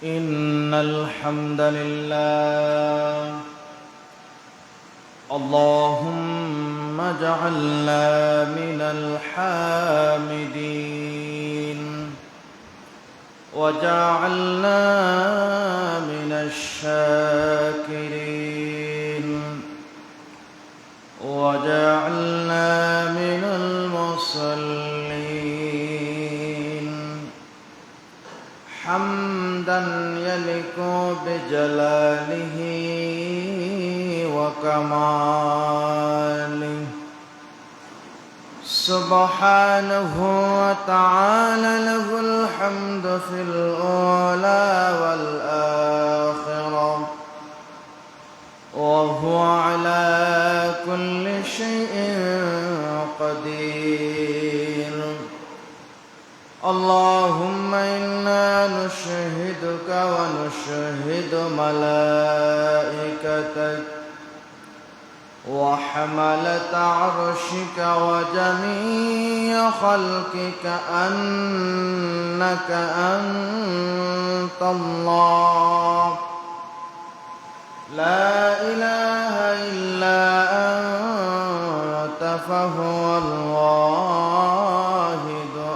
إن الحمد لله اللهم اجعلنا من الحامدين وجعلنا من الشاكرين وجعلنا من المصلين حمدا يليق بجلاله وكماله سبحانه وتعالى له الحمد في الأولى والآخرة وهو على كل شيء قدير اللهم إنا نشهدك ونشهد ملائكتك وحملة عرشك وجميع خلقك أنك أنت الله لا إله إلا أنت فهو الواحد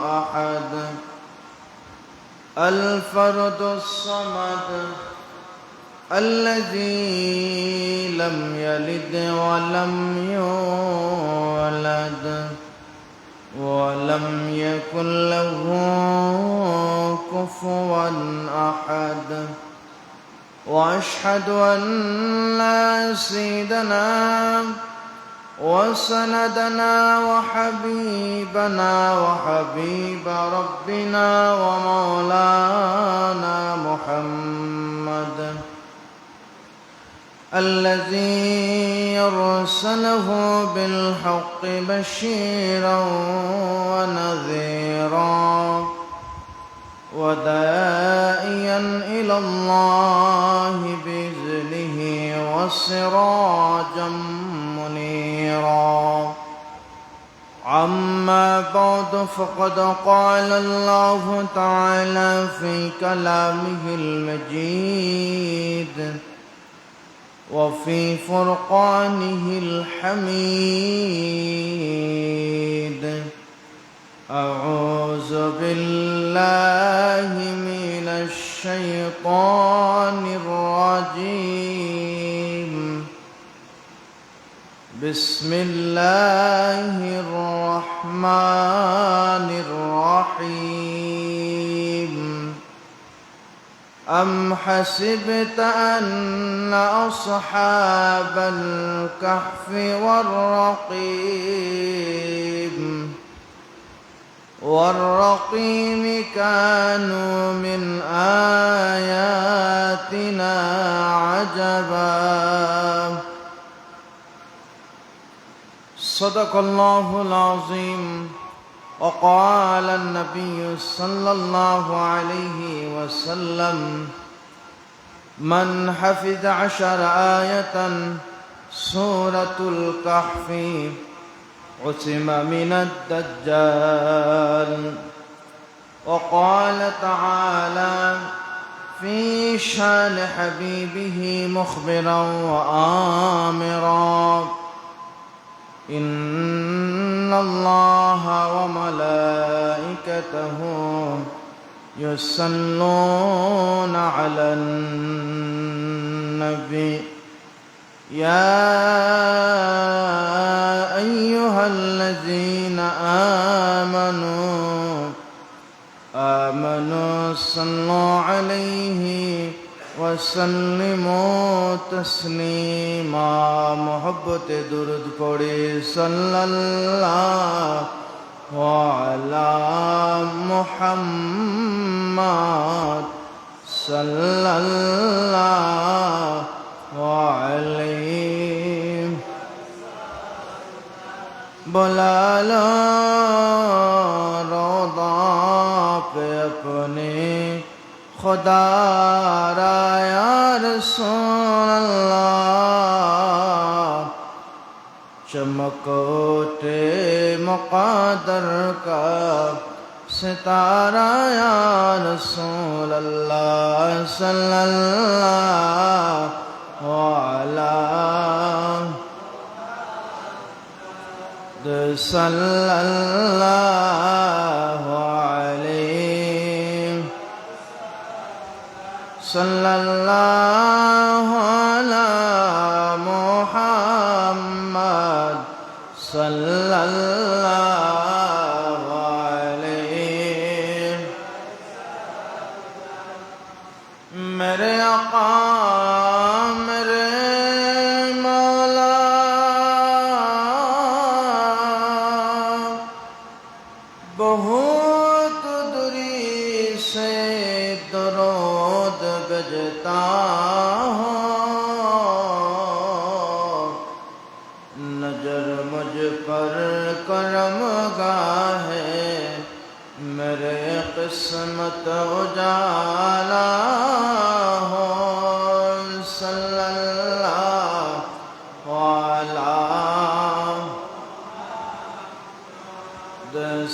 أحد الفرد الصمد الذي لم يلد ولم يولد ولم يكن له كفوا أحد وأشهد أن سيدنا وسندنا وحبيبنا وحبيب ربنا ومولانا محمد الذي يرسله بالحق بشيرا ونذيرا وداعيا إلى الله بإذنه وسراجا منيرا أما بعد فقد قال الله تعالى في كلامه المجيد وفي فرقانه الحميد أعوذ بالله من الشيطان الرجيم بسم الله الرحمن الرحيم أم حسبت أن أصحاب الكهف والرقيم كانوا من آياتنا عجبا صدق الله العظيم وقال النبي صلى الله عليه وسلم من حفظ 10 آية سورة الكهف عصم من الدجال وقال تعالى في شان حبيبه مخبرا وآمرا إن الله وملائكته يصلون على النبي يا أيها الذين آمنوا صلوا عليه وسلموا تسليما محبت درود پڑھی صلی اللہ وعلى محمد صلى الله عليه بلا لو روضہ پہ اپنے خدا را یا رسول اللہ چمک اٹھے مقدر کا सितारा या रसूल अल्लाह सल्लल्लाहु अलैहि सल्लल्लाहु अलैहि सल्लल्लाहु अला मुहम्मद सल्लल्लाहु अलैहि। मेरे आका मेरे मौला बहुत दूरी से दरूद भेजता हो, नजर मुझ पर करम गाहे मेरे किस्मत उजाला हो। सल्लल्लाहु अलैहि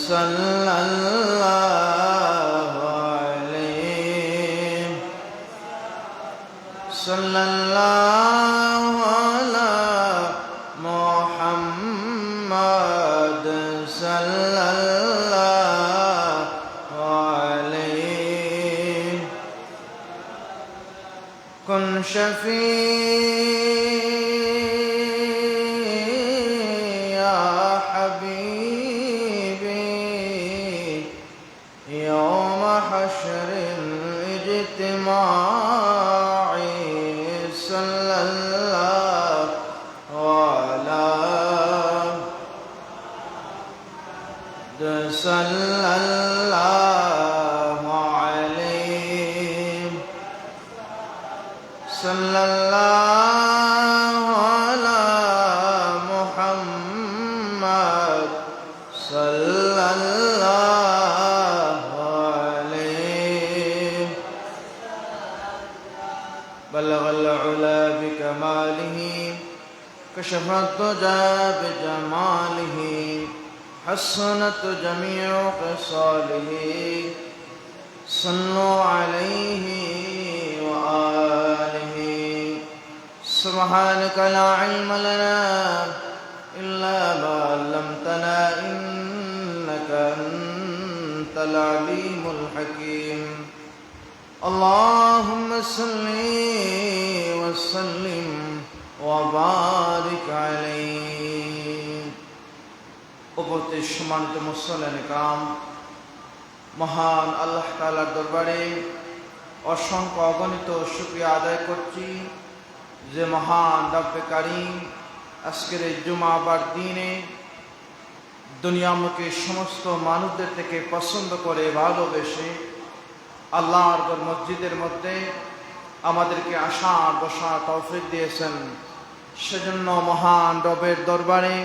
सल्लल्लाहु अलैहि सल्लल्लाहु अला मुहम्मद सल्लल्लाहु अलैहि। कुन शफी या हबीबी यौम हश्रिल इज्तिमाई सल्लल्लाहु अलैहि सल्लल्लाहु अलैहि सल्लल्लाहु अला मुहम्मद सल्लल्लाहु अलैहि। बलगल उला बिकमालिही कशफत दुजा बिजमालिही हसनत जमीउ ख़िसालिही सल्लु अलैहि व आलिहि। सुब्हानक ला इल्म लना इल्ला मा अल्लमतना इन्नक अंतल अलीमुल हकीम। अल्लाहुम्म सल्लि व सल्लिम व बारिक अलैहि। উপস্থিত সম্মানিত মুসল্লিয়ান কিরাম, মহান আল্লাহ তাআলার দরবারে অসংখ্য অগণিত শুকরিয়া আদায় করছি যে মহান রব্বে কারীম আজকের এই জুমাবার দিনে দুনিয়ামুখী সমস্ত মানুষদের থেকে পছন্দ করে ভালোবেসে আল্লাহর ঘর মসজিদের মধ্যে আমাদেরকে আসার বসার তৌফিক দিয়েছেন। সেজন্য মহান রবের দরবারে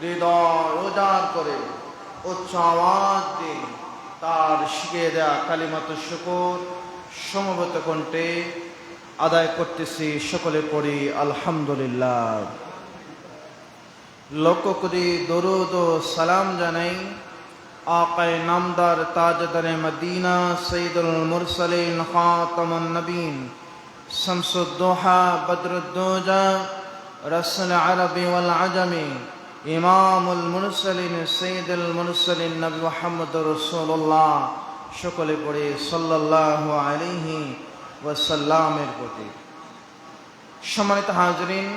হৃদয় উজাড় করে উচ্চ আওয়াজ দিয়ে তার শিখিয়ে দেয়া কালিমাত শুকর সমবেত কণ্ঠে আদায় করতেছি। সকলে পড়ি আলহামদুলিল্লাহ। লক্ষ কোটি দরুদ ও সালাম জানাই আকায়ে নামদার তাজদারে মদিনা সৈয়দুল মুরসালিন খাতামুন নবীন শামসুদ্দোহা বদরুদ্দোজা রসুল আরবি ওয়াল আজমি ইমামুল মুরসালিন সৈয়দুল মুরসালিন নবী মুহাম্মদুর রাসূলুল্লাহ সকলে পড়ে সাল্লাল্লাহু আলাইহি ওয়াসাল্লামের প্রতি। সম্মানিত হাজরিন,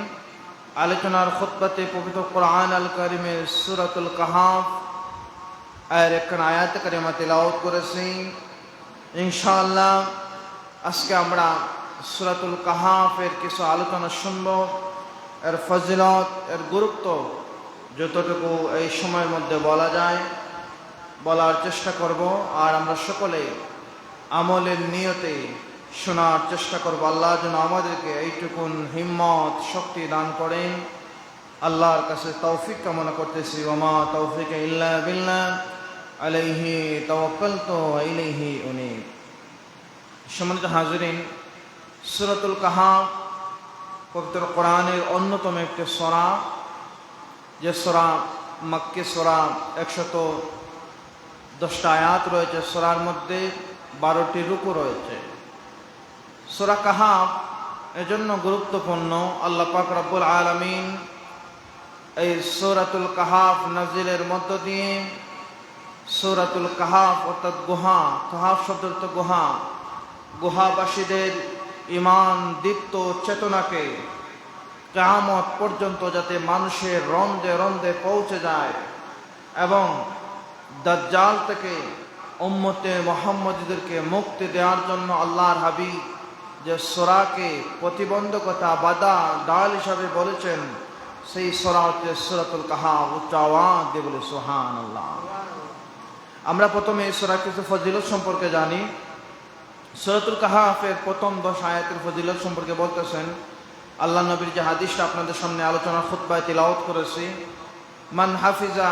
আলোচনার খুতবাতে পবিত্র কোরআন আল কারীমের সূরাতুল কাহাফ এর একখানা আয়াত কারিমা তেলাওয়াত করেছি। ইনশাআল্লাহ আজকে আমরা সূরাতুল কাহাফের কিছু আলোচনা শুনব। এর ফজিলত, এর গুরুত্ব যতটুকু এই সময়ের মধ্যে বলা যায় বলার চেষ্টা করব। আর আমরা সকলে আমলের নিয়তে শোনার চেষ্টা করব। আল্লাহ যেন আমাদেরকে এইটুকুন হিম্মত শক্তি দান করেন, আল্লাহর কাছে তৌফিক কামনা করতেছি। ওমা তৌফিক ইল্লা বিল্লাহ আলাইহি তাওয়াক্কালতু ওয়া ইলাইহি উনীব। সম্মানিত হাজিরিন, সূরাতুল কাহাফ পবিত্র কোরআনের অন্যতম একটি সূরা, যে সূরা মক্কি সূরা 10টা আয়াত রয়েছে সূরার মধ্যে, 12টি রুকু রয়েছে। সূরা কাহাফ এজন্য গুরুত্বপূর্ণ, আল্লাহ পাক রব্বুল আলামিন এই সূরাতুল কাহাফ নাজিলের মধ্য দিয়ে সূরাতুল কাহাফ অর্থাৎ গুহা, কাহাফ শব্দ অর্থ গুহা, গুহাবাসীদের ঈমান দীপ্ত চেতনাকে কিয়ামত পর্যন্ত যাতে মানুষের রন্ধে রন্ধে পৌঁছে যায় এবং দাজ্জাল থেকে উম্মতে মুহাম্মদীদেরকে মুক্তি দেওয়ার জন্য আল্লাহর হাবিব যে সূরাকে প্রতিবন্ধকতা বাধা ডাল হিসাবে বলেছেন, সেই সূরা হচ্ছে সূরাতুল কাহাফ। উচ্চ আওয়াজ দিয়ে বলে সুবহানাল্লাহ। আমরা প্রথমে এই সূরার কিছু ফজিলত সম্পর্কে জানি। সূরাতুল কাহাফের প্রথম 10 আয়াতের ফজিলত সম্পর্কে বলতেছেন আল্লাহ নবীর যে হাদিসটা আপনাদের সামনে আলোচনা খুতবায় তিলাওয়াত করেছি, মান হাফিজা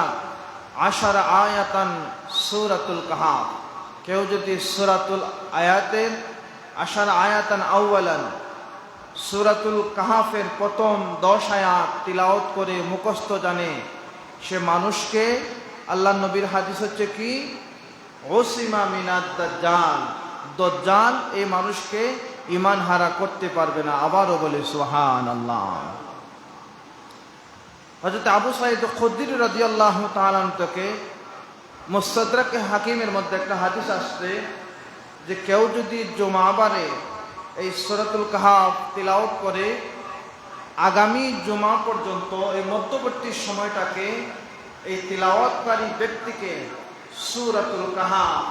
10 আয়াতান সূরাতুল কাহাফ, কেউ যদি সূরাতুল আয়াতের 10 আয়াতান আউয়ালান সূরাতুল কাহাফের প্রথম 10 আয়াত তিলাওয়াত করে মুখস্থ জানে, সে মানুষকে, আল্লাহ নবীর হাদিস হচ্ছে কি, ওসিমা মিনাদ দাজ্জাল, দাজ্জাল এই মানুষকে ঈমান হারা করতে পারবে না। আবারও বলে সুবহানাল্লাহ। হযরত আবু সাঈদ খুদরি রাদিয়াল্লাহু তাআলা আনহু থেকে মুস্তাদরাক হাকিমের মধ্যে একটা হাদিস আসছে যে কেউ যদি জুমাবারে এই সূরাতুল কাহাফ তিলাওয়াত করে আগামী জুমা পর্যন্ত এই মধ্যবর্তী সময়টাকে এই তিলাওয়াতকারী ব্যক্তিকে সূরাতুল কাহাফ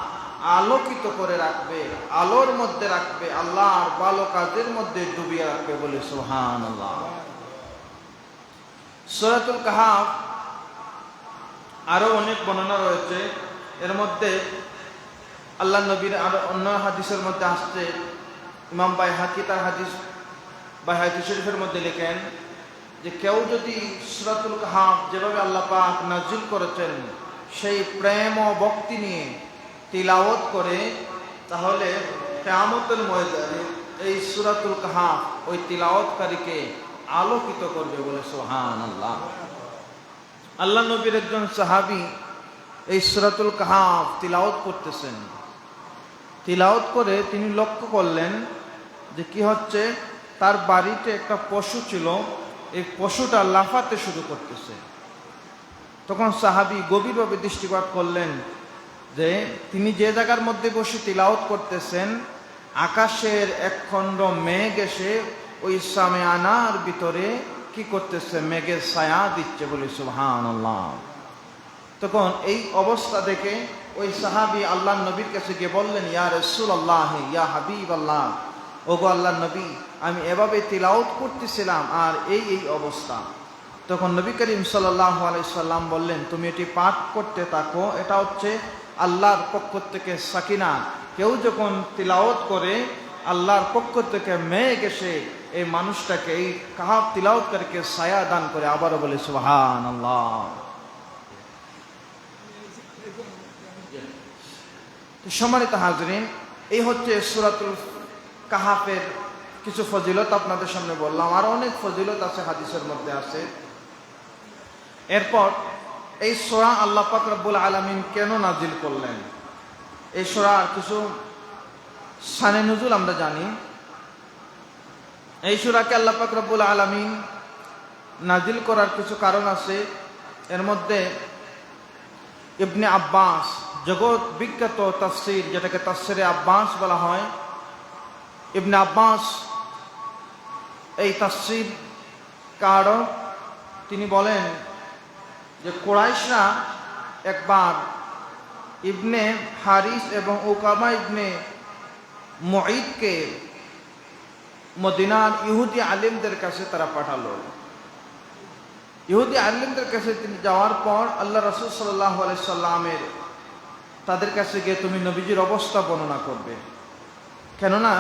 আলোকিত করে রাখবে, আলোর মধ্যে রাখবে, আল্লাহর ভালো কাজের মধ্যে ডুবিয়ে রাখবে। বলে সুবহানাল্লাহ। সূরাতুল কাহাফ আরো অনেক বর্ণনা রয়েছে, এর মধ্যে আল্লাহ নবীর আরো অন্য হাদিসের মধ্যে আসছে, ইমাম বাইহাকি তার হাদিস বাইহাকি শরীফের মধ্যে লেখেন যে কেউ যদি সূরাতুল কাহাফ যেভাবে আল্লাহ পাক নাজিল করেছেন সেই প্রেম ও ভক্তি নিয়ে তিলাওয়াত করে, তাহলে কিয়ামতের ময়দানে এই সূরাতুল কাহাফ ওই তিলাওয়াতকারীকে আলোকিত করবে। বলে সুবহানাল্লাহ। আল্লাহ নবীর একজন সাহাবী এই সূরাতুল কাহাফ তিলাওয়াত করতেছেন, তিলাওয়াত করে তিনি লক্ষ্য করলেন যে কি হচ্ছে, তার বাড়িতে একটা পশু ছিল, এই পশুটা লাফাতে শুরু করতেছে। তখন সাহাবী গভীরভাবে দৃষ্টিপাত করলেন যে তিনি যে জায়গার মধ্যে বসে তিলাওয়াত করতেছেন, আকাশের একখণ্ড মেঘ এসে ওই সামিয়ানার ভিতরে কি করতেছে, মেঘের ছায়া দিচ্ছে। বলে সুবহানাল্লাহ। তখন এই অবস্থা দেখে ওই সাহাবী আল্লাহর নবীর কাছে গিয়ে বললেন, ইয়া রাসূলুল্লাহ, ইয়া হাবিবাল্লাহ, ওগো আল্লাহর নবী, আমি এভাবে তিলাওয়াত করতেছিলাম আর এই এই অবস্থা। তখন নবী করিম সাল্লাল্লাহু আলাইহি সাল্লাম বললেন, তুমি এটি পাঠ করতে থাকো, এটা হচ্ছে আল্লাহর পক্ষ থেকে সাকিনা। কেউ যখন তিলাওয়াত করে আল্লাহর পক্ষ থেকে মেঘ এসে এই মানুষটাকে, এই কাহাফ তিলাওয়াতকারীকে ছায়া দান করে। আবারও বলে সুবহানাল্লাহ। সম্মানিত হাজরিন, এই হচ্ছে সূরাতুল কাহাফের কিছু ফজিলত আপনাদের সামনে বললাম, আর অনেক ফজিলত আছে হাদিসের মধ্যে আছে। এরপর এই সূরা আল্লাহ পাক রব্বুল আলামিন কেন নাজিল করলেন, এই সূরার কিছু শানে নুজুল আমরা জানি। এই সূরাকে আল্লাহ পাক রব্বুল আলামিন নাজিল করার কিছু কারণ আছে। এর মধ্যে ইবনে আব্বাস, জগৎ বিখ্যাত তাফসীর যেটাকে তাফসীরে আব্বাস বলা হয়, ইবনে আব্বাস এই তাফসীর কারক, তিনি বলেন যে কুরাইশরা একবার ইবনে হারিস এবং উকাবা ইবনে মুঈদকে মদিনার ইহুদি আলিমদের কাছে তারা পাঠালো। ইহুদি আলিমদের কাছে তিনি যাওয়ার পর আল্লাহ রাসূল সাল্লাল্লাহু আলাইহি সাল্লামের তাদের কাছে গিয়ে তুমি নবীজির অবস্থা বর্ণনা করবে, কেননা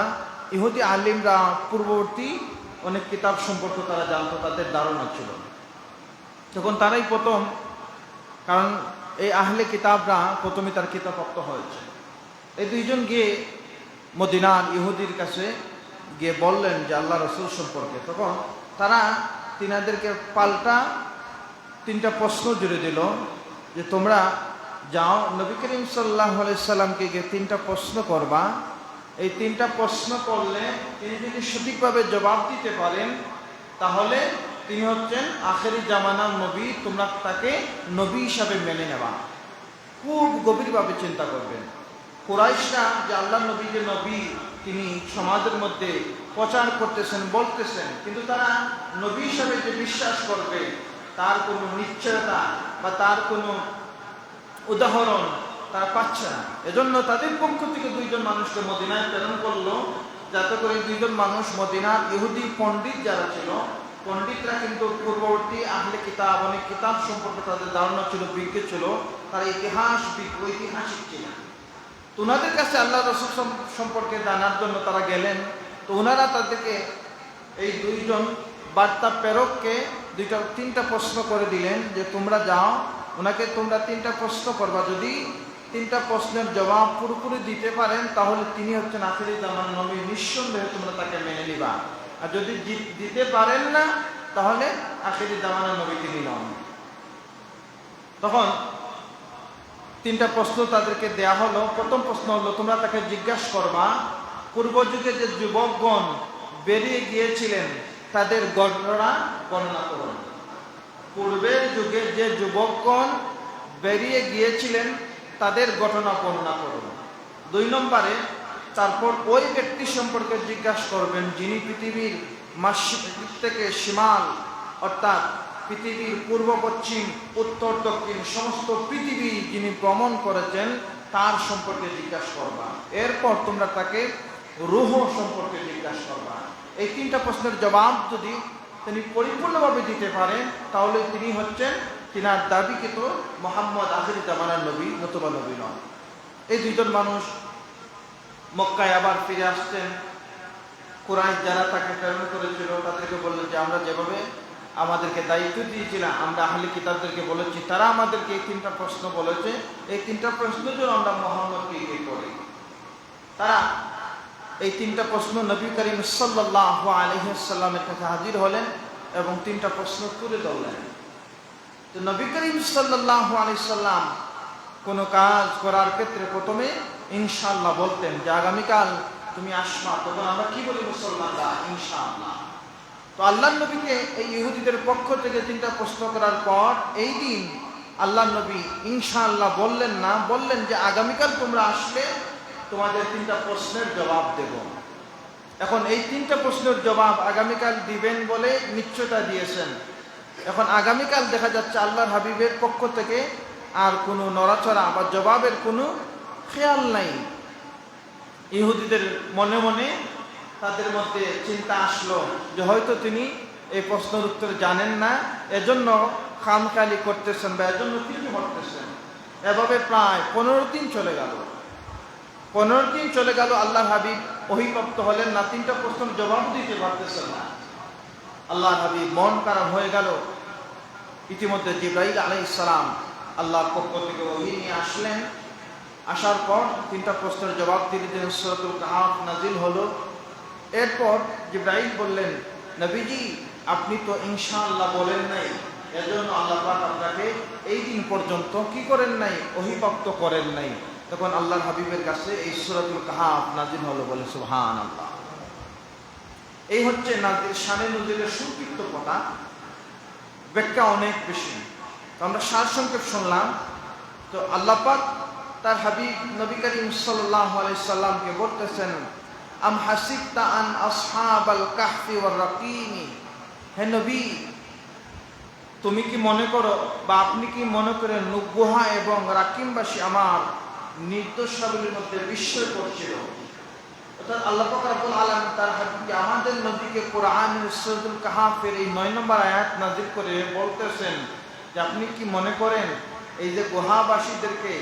ইহুদি আলিমরা পূর্ববর্তী অনেক কিতাব সম্পর্কে তারা জানতো, তাদের ধারণা ছিল। তখন তারাই প্রথম, কারণ এই আহলে কিতাবরা প্রথমে তার কিতাবভক্ত হয়েছে, এই দুইজন গিয়ে মদিনার ইহুদির কাছে গিয়ে বললেন যে আল্লাহ রাসূল সম্পর্কে। তখন তারা তিনাদেরকে পাল্টা 3টা প্রশ্ন জুড়ে দিল যে তোমরা যাও নবী করিম সাল্লাল্লাহু আলাইহি সাল্লামকে গিয়ে 3টা প্রশ্ন করবা। এই 3টা প্রশ্ন করলে তিনি যদি সঠিকভাবে জবাব দিতে পারেন তাহলে তিনি হচ্ছেন আখেরি জামানার নবী, তোমরা তাকে নবী হিসাবে মেনে নেবা। খুব গভীরভাবে চিন্তা করবেন। কুরাইশরা যে আল্লাহ নবী যে নবী তিনি সমাজের মধ্যে প্রচার করতেছেন, বলতেছেন, কিন্তু তারা নবী হিসাবে যে বিশ্বাস করবে তার কোনো নিশ্চয়তা বা তার কোনো উদাহরণ তারা পাচ্ছে না। এজন্য তাদের পক্ষ থেকে 2জন মানুষকে মদিনায় প্রেরণ করলো, যাতে করে 2জন মানুষ মদিনার ইহুদি পণ্ডিত যারা ছিল, পণ্ডিতরা কিন্তু পূর্ববর্তী আহলে কিতাব, অনেক কিতাব সম্পর্কে তাদের ধারণা ছিল, বিজ্ঞ ছিল, তারা ঐতিহাসিক ছিলেন। তো ওনাদের কাছে আল্লাহ রাসূল সম্পর্কে জানার জন্য তারা গেলেন। তো ওনারা তাদেরকে এই 2জন বার্তা প্রেরককে 3টা প্রশ্ন করে দিলেন যে তোমরা যাও, ওনাকে তোমরা 3টা প্রশ্ন করবা। যদি 3টা প্রশ্নের জবাব পুরোপুরি দিতে পারেন তাহলে তিনি হচ্ছেন আখিরি জামানার নবী, নিঃসন্দেহে তোমরা তাকে মেনে নিবা। আর যদি দিতে পারেন না তাহলে আখিরি জামানার নবী তিনি নন। তখন 3টা প্রশ্ন তাদেরকে দেয়া হলো। প্রথম প্রশ্ন হলো, তোমরা তাকে জিজ্ঞাসা করবা পূর্ব যুগে যে যুবকগণ বেরিয়ে গিয়েছিলেন তাদের ঘটনা বর্ণনা করুন। পূর্বের যুগে যে যুবকগণ বেরিয়ে গিয়েছিলেন তাদের ঘটনা বর্ণনা করুন। 2 নম্বরে তারপর ওই ব্যক্তি সম্পর্কে জিজ্ঞাসা করবেন যিনি পৃথিবীর মাশরিক থেকে শিমাল, অর্থাৎ পৃথিবীর পূর্ব পশ্চিম উত্তর দক্ষিণ সমস্ত পৃথিবী যিনি ভ্রমণ করেছেন তার সম্পর্কে জিজ্ঞাসা করবা। এরপর তোমরা তাকে রূহ সম্পর্কে জিজ্ঞাসা করবা। এই 3টা প্রশ্নের জবাব যদি তিনি পরিপূর্ণভাবে দিতে পারেন তাহলে তিনি হচ্ছেন তিনার দাবিকৃত মুহাম্মদ আখিরি জামানার নবী, নতুবা নবী নন। এই 2জন মানুষ মক্কায় আবার ফিরে আসছেন। কুরাইশ যারা তাকে প্রেরণ করেছিল তাদেরকে বললেন যে আমরা যেভাবে আমাদেরকে দায়িত্ব দিয়েছিলাম, আমরা আহলে কিতাবদেরকে বলেছি, তারা আমাদেরকে এই 3টা প্রশ্ন বলেছে, এই 3টা প্রশ্নের জন্য আমরা মুহাম্মদকে এগিয়ে করি। তারা এই 3টা প্রশ্ন নবী করিম সাল্লাল্লাহু আলাইহি ওয়াসাল্লামের কাছে হাজির হলেন এবং 3টা প্রশ্ন তুলে ধরলেন। তো নবী করিম সাল্লাল্লাহু আলাইহি ওয়াসাল্লাম কোনো কাজ করার ক্ষেত্রে প্রথমে ইনশাআল্লাহ বলতেন যে আগামীকাল তুমি আসবা। তখন আমরা কি বলি মুসলমানরা? ইনশাআল্লাহ। তো আল্লাহ নবীকে এই ইহুদিদের পক্ষ থেকে 3টা প্রশ্ন করার পর এই দিন আল্লাহ নবী ইনশাআল্লাহ বললেন না, বললেন যে আগামীকাল তোমরা আসলে তোমাদের 3টা প্রশ্নের জবাব দেব। এখন এই 3টা প্রশ্নের জবাব আগামীকাল দিবেন বলে নিশ্চয়তা দিয়েছেন। এখন আগামীকাল দেখা যাচ্ছে আল্লাহর হাবিবের পক্ষ থেকে আর কোনো নড়াচড়া বা জবাবের কোনো খেয়াল নাই। ইহুদিদের মনে মনে তাদের মধ্যে চিন্তা আসলো যে হয়তো তিনি এই প্রশ্নের উত্তর জানেন না, এজন্য খামখালি করতেছেন বা এজন্য কিছু করতেছেন। এভাবে প্রায় 15 দিন চলে গেল। 15 দিন চলে গেল, আল্লাহর হাবিব ওহীপ্রাপ্ত হলেন না, 3টা প্রশ্নের জবাব দিতে পারতেছেন না। আল্লাহর হাবিব মন খারাপ হয়ে গেল। ইতিমধ্যে জিবরাইল আলাইহিস সালাম আল্লাহর পক্ষ থেকে ওহী নিয়ে আসলেন। আসার পর 3টা প্রশ্নের জবাব দিলেন। সূরাতুল কাহফ নাজিল হলো। এরপর জিবরাইল বললেন, নবীজি আপনি তো ইনশাআল্লাহ বলেন নাই, এজন্য আল্লাহ পাক আপনাকে এই দিন পর্যন্ত কি করেন নাই? ওহীপ্রাপ্ত করেন নাই। তখন আল্লাহর হাবিবের কাছে এই সূরাতুল কাহফ নাজিল হলো। বলে সুবহানাল্লাহ। এই হচ্ছে শানে নজুলের সংক্ষিপ্ত কথা, ব্যাখ্যা অনেক বেশি। তো আমরা সারসংক্ষেপ শুনলাম। তো আল্লাহ পাক তার হাবিব নবী করিম সাল্লাল্লাহু আলাইহি সাল্লামকে বলতেছেন, আম হাসিবতা আন আসহাবাল কাহফি ওয়ার রাকিম, হে নবী তুমি কি মনে করো বা আপনি কি মনে করেন গুহা এবং রাকিমবাসী আমার নির্দোষাবলীর মধ্যে বিস্ময় করছিল? অর্থাৎ আল্লাহ পাক রব্বুল আলামিন তার হাবিবকে, আমাদের নবীকে কোরআনের সূরাতুল কাহফের এই 9 নম্বর আয়াত নাযিল করে বলতেছেন যে আপনি কি মনে করেন এই যে গুহাবাসীদেরকে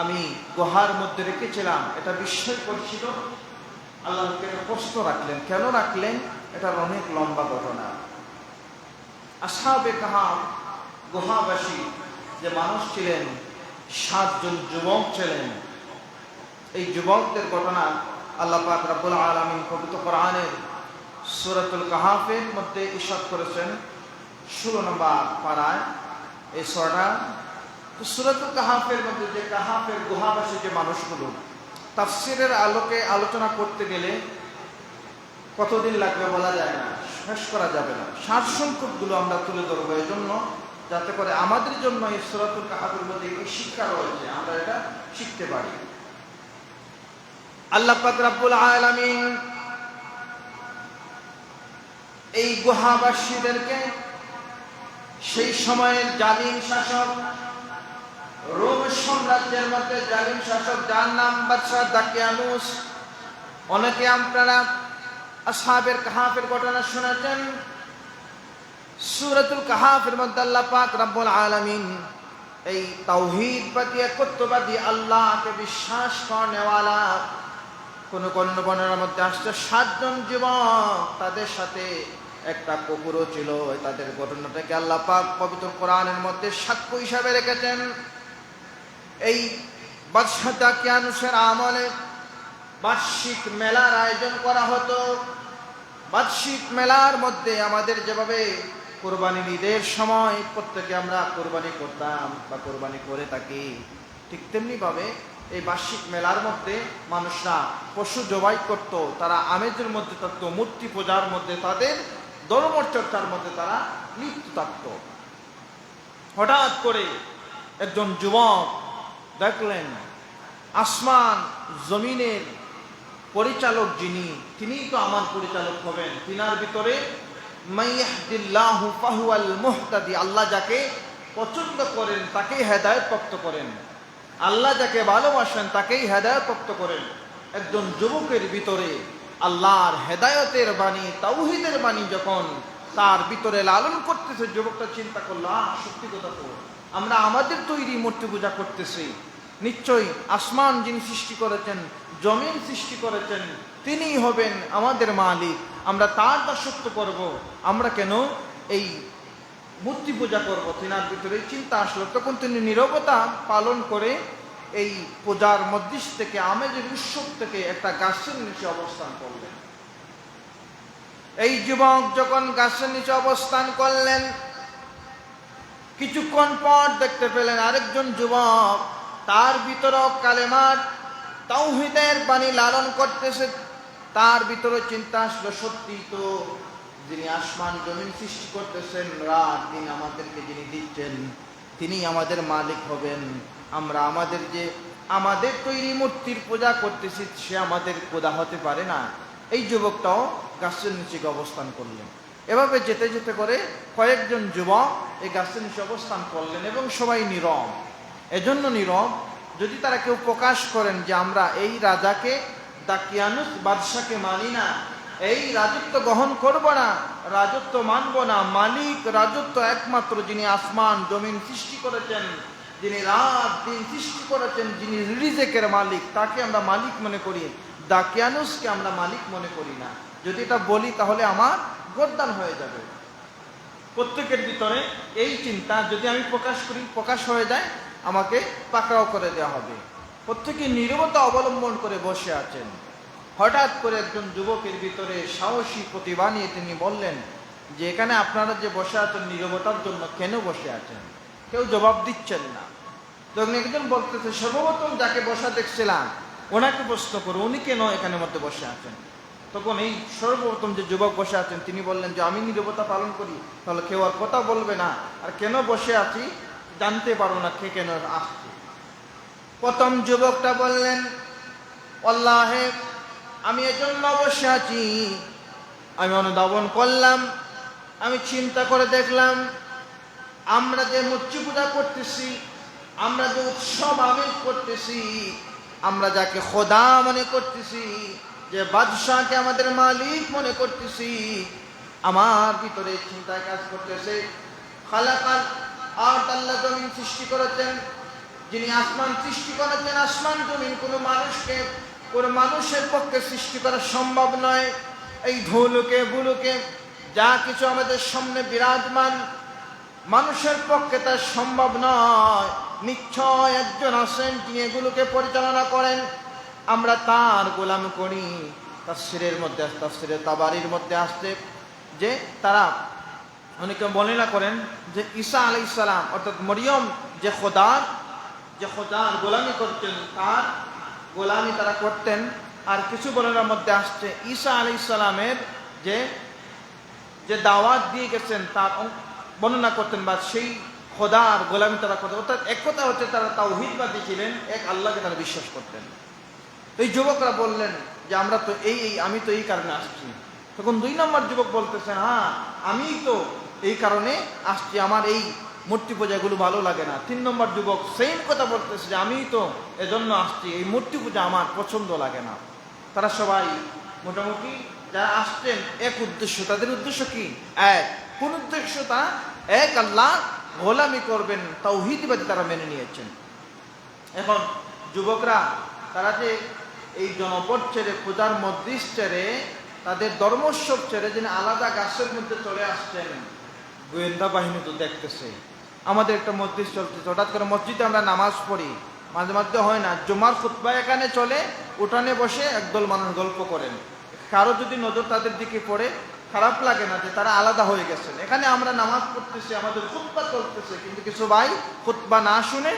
আমি গুহার মধ্যে রেখেছিলাম এটা বিস্ময় করছিল? আল্লাহকে প্রশ্ন রাখলেন। কেন রাখলেন? এটার অনেক লম্বা ঘটনা। আসহাবে কাহফ গুহাবাসী যে মানুষ ছিলেন, 7 জন যুবক ছিলেন। এই যুবকদের ঘটনা আল্লাহ পাক রব্বুল আলামিন পবিত্র কোরআনের সূরাতুল কাহফের মধ্যে ইরশাদ করেছেন 16 নম্বর পারায়। এই সূরাটা তো সূরাতুল কাহাফের মধ্যে যে কাহাফের গুহাবাসী যে মানুষগুলো, তাফসিরের আলোকে আলোচনা করতে গেলে কতদিন লাগবে বলা যায় না, শেষ করা যাবে না। সারসংক্ষেপগুলো আমরা তুলে ধরবো এই জন্য, যাতে করে আমাদের জন্য এই সূরাতুল কাহাফের মধ্যে এই শিক্ষা রয়েছে, আমরা এটা শিখতে পারি। আল্লাহ পাক রব্বুল আলামিন এই গুহাবাসীদেরকে সেই সময়ের জালিম শাসক, রোম সাম্রাজ্যের মধ্যে জালিম শাসক যার নাম বাদশাহ দাকিয়ানুস, অনেকে আপনারা আসহাবের কাহাফের ঘটনা শুনেছেন। সূরাতুল কাহাফের মধ্যে আল্লাহ পাক রব্বুল আলামিন এই তাওহীদবাদী একত্ববাদী আল্লাহকে বিশ্বাস করেনেওয়ালা কোন বর্ণনার মধ্যে আসছে 7 জন যুবক, তাদের সাথে একটা কুকুরও ছিল। তাদের ঘটনাটাকে আল্লাহ পাক পবিত্র কোরআনের মধ্যে সাক্ষ্য হিসাবে রেখেছেন। এই বাদশাহ দাকিয়ানুসের আমলে বার্ষিক মেলার আয়োজন করা হতো। বার্ষিক মেলার মধ্যে আমাদের যেভাবে কোরবানির ঈদের সময় প্রত্যেকে আমরা কোরবানি করতাম বা কোরবানি করে থাকি, ঠিক তেমনি ভাবে এই বার্ষিক মেলার মধ্যে মানুষরা পশু জবাই করত, তারা আমেজের মধ্যে থাকতো, মূর্তি পূজার মধ্যে, তাদের ধর্মচর্চার মধ্যে তারা লিপ্ত থাকত। হঠাৎ করে একজন যুবক দেখলেন আসমান জমিনের পরিচালক যিনি, তিনিই তো আমার পরিচালক হবেন। তিনার ভিতরে মাইয়াহদিল্লাহু ফাহুয়াল মুহতাদি, আল্লাহ যাকে পছন্দ করেন তাকেই হেদায়েত প্রাপ্ত করেন, আল্লাহ যাকে ভালোবাসেন তাকেই হেদায়েত প্রাপ্ত করেন। একজন যুবকের ভিতরে আল্লাহর হেদায়েতের বাণী, তাওহীদের বাণী যখন তার ভিতরে লালন করতেছে, যুবকটা চিন্তা করলো, সত্যি কথা তো, আমরা আমাদের তৈরি মূর্তি পূজা করতেছি, নিশ্চয়ই আসমান যিনি সৃষ্টি করেছেন, জমিন সৃষ্টি করেছেন, তিনিই হবেন আমাদের মালিক, আমরা তার দাসত্ব করব, আমরা কেন এই মূর্তি পূজা করব? তিনার ভিতরে চিন্তা আসলো। তখন তিনি নীরবতা পালন করে এই পূজার মধ্যে থেকে, আমেজের উৎসব থেকে একটা গাছের নিচে অবস্থান করলেন। এই যুবক যখন গাছের নিচে অবস্থান করলেন, কিছুক্ষণ পর দেখতে পেলেন আরেকজন যুবক তার ভিতরে কালেমার তাওহীদের বাণী লালন করতেছে। তার ভিতরে চিন্তা আসলো, সত্যি তো যিনি আসমান জমিন সৃষ্টি করতেছেন, রাত দিন আমাদেরকে যিনি দিচ্ছেন, তিনি আমাদের মালিক হবেন। আমরা আমাদের তৈরি মূর্তির পূজা করতেছি, সে আমাদের খোদা হতে পারে না। এই যুবকটাও গাছের নিচে অবস্থান করলেন। এভাবে যেতে যেতে করে কয়েকজন যুবক এই গাছের নিচে অবস্থান করলেন এবং সবাই নীরব। এজন্য নীরব, যদি তারা কেউ প্রকাশ করেন যে আমরা এই রাজাকে, দাকিয়ানুস বাদশাকে মানি না, এই রাজত্ব গ্রহণ করব না, রাজত্ব মানব না, মালিক রাজত্ব একমাত্র যিনি আসমান জমিন সৃষ্টি করেছেন, যিনি রাত দিন সৃষ্টি করেছেন, যিনি রিজেকের মালিক, তাকে আমরা মালিক মনে করি, দাকিয়ানুসকে আমরা মালিক মনে করি না। যদি এটা বলি তাহলে আমার গর্দান হয়ে যাবে। প্রত্যেকের ভিতরে এই চিন্তা, যদি আমি প্রকাশ করি, প্রকাশ হয়ে যায়, আমাকে পাকড়াও করে দেওয়া হবে। প্রত্যেকে নীরবতা অবলম্বন করে বসে আছেন। হঠাৎ করে একজন যুবকের ভিতরে সাহসী প্রতিভা নিয়ে তিনি বললেন যে এখানে আপনারা যে বসে আছেন নীরবতার জন্য, কেন বসে আছেন? কেউ জবাব দিচ্ছেন না। তখন একজন বলতেছে, সর্বপ্রথম যাকে বসা দেখছিলাম ওনাকে প্রশ্ন করো, উনি কেন এখানে মধ্যে বসে আছেন? তখন এই সর্বপ্রথম যে যুবক বসে আছেন তিনি বললেন যে আমি নীরবতা পালন করি, তাহলে কেউ আর কথা বলবে না, আর কেন বসে আছি জানতে পারো না কে কেন আসছে। প্রথম যুবকটা বললেন, আল্লাহে আমি এজন্য বসে আছি, আমি অনুধাবন করলাম, আমি চিন্তা করে দেখলাম, আমরা যে মূর্তি পূজা করতেছি, আমরা যে উৎসব আমেজ করতেছি, আমরা যাকে খোদা মনে করতেছি, যে বাদশাহকে আমাদের মালিক মনে করতেছি, আমার ভিতরে চিন্তায় কাজ করতেছে, খালাকাল আর আল্লাহ জমিন সৃষ্টি করেছেন, যিনি আসমান সৃষ্টি করেছেন, আসমান জমিন কোনো মানুষের পক্ষে সৃষ্টি করা সম্ভব নয়। এই ধুলোকে বুলুকে যা কিছু আমাদের সামনে বিরাজমান, মানুষের পক্ষে তা সম্ভব নয়। নিশ্চয় একজন আছেন যিনি এগুলোকে পরিচালনা করেন, আমরা তার গোলাম করি। তাফসীরের মধ্যে, তাফসীরে তাবারির মধ্যে আসছে যে তারা অনেকে বর্ণনা করেন যে ঈসা আলাইহিস সালাম অর্থাৎ মরিয়ম যে খোদার গোলামি করতেন, তার গোলামি তারা করতেন। আর কিছু বর্ণনার মধ্যে আসছে ঈসা আলাইহিস সালামের যে দাওয়াত দিয়ে গেছেন তার বর্ণনা করতেন, বা সেই খোদার গোলামি তারা করতেন। অর্থাৎ এক কথা হচ্ছে তারা তাওহীদবাদী ছিলেন, এক আল্লাহকে তারা বিশ্বাস করতেন। এই যুবকরা বললেন যে আমরা তো আমি তো এই কারণে আসছি। তখন 2 নম্বর যুবক বলতেছেন, হ্যাঁ আমি তো এই কারণে আসছি, আমার এই মূর্তি পূজাগুলো ভালো লাগে না। 3 নম্বর যুবক সেম কথা বলতেছে যে আমি তো এজন্য আসছি, এই মূর্তি পূজা আমার পছন্দ লাগে না। তারা সবাই মোটামুটি যারা আসছেন এক উদ্দেশ্য, তাদের উদ্দেশ্য কি? এক। কোন উদ্দেশ্য? তা এক আল্লাহ গোলামি করবেন, তাওহীদবাদী তারা মেনে নিয়েছেন। এখন যুবকরা তারা যে এই জনপদ ছেড়ে, পূজার মসজিদ ছেড়ে, তাদের ধর্মোৎসব ছেড়ে যিনি আলাদা গাছের মধ্যে চলে আসছেন, গোয়েন্দা বাহিনী তো দেখতেছে আমাদের একটা মসজিদ চলতেছে। হঠাৎ করে মসজিদে আমরা নামাজ পড়ি, মাঝে মাঝে হয় না, জুমার খুতবা এখানে চলে, উঠানে বসে একদল মানুষ গল্প করেন। কারো যদি নজর তাদের দিকে পড়ে, খারাপ লাগে না যে তারা আলাদা হয়ে গেছেন? এখানে আমরা নামাজ পড়তেছি, আমাদের খুতবা চলতেছে, কিন্তু কিছু ভাই খুতবা না শুনে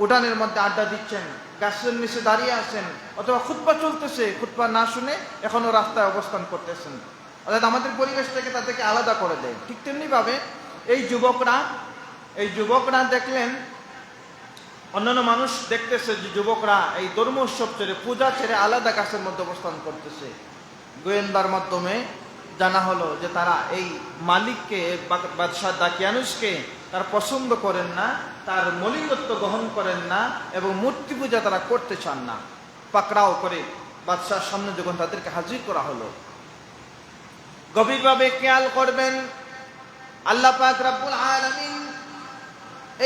উঠানের মধ্যে আড্ডা দিচ্ছেন, গাছের নিচে দাঁড়িয়ে আছেন, অথবা খুতবা চলতেছে, খুতবা না শুনে এখনো রাস্তায় অবস্থান করতেছেন। অর্থাৎ আমাদের পরিবেশ থেকে তাদেরকে আলাদা করে দেয়। ঠিক তেমনি ভাবে এই যুবকরা দেখলেন, অন্যান্য মানুষ দেখতেছে যে যুবকরা এই ধর্ম উৎসব ছেড়ে, পূজা ছেড়ে আলাদা গাছের মধ্যে অবস্থান করতেছে। গোয়েন্দার মাধ্যমে জানা হলো যে তারা এই মালিককে, বাদশাহ দাকিয়ানুসকে তারা পছন্দ করেন না, তার মলিনত্ব গ্রহণ করেন না, এবং মূর্তি পূজা তারা করতে চান না। পাকড়াও করে বাদশাহর সামনে যখন তাদেরকে হাজির করা হলো, গভীরভাবে খেয়াল করবেন, আল্লাহ পাক রব্বুল আলামিন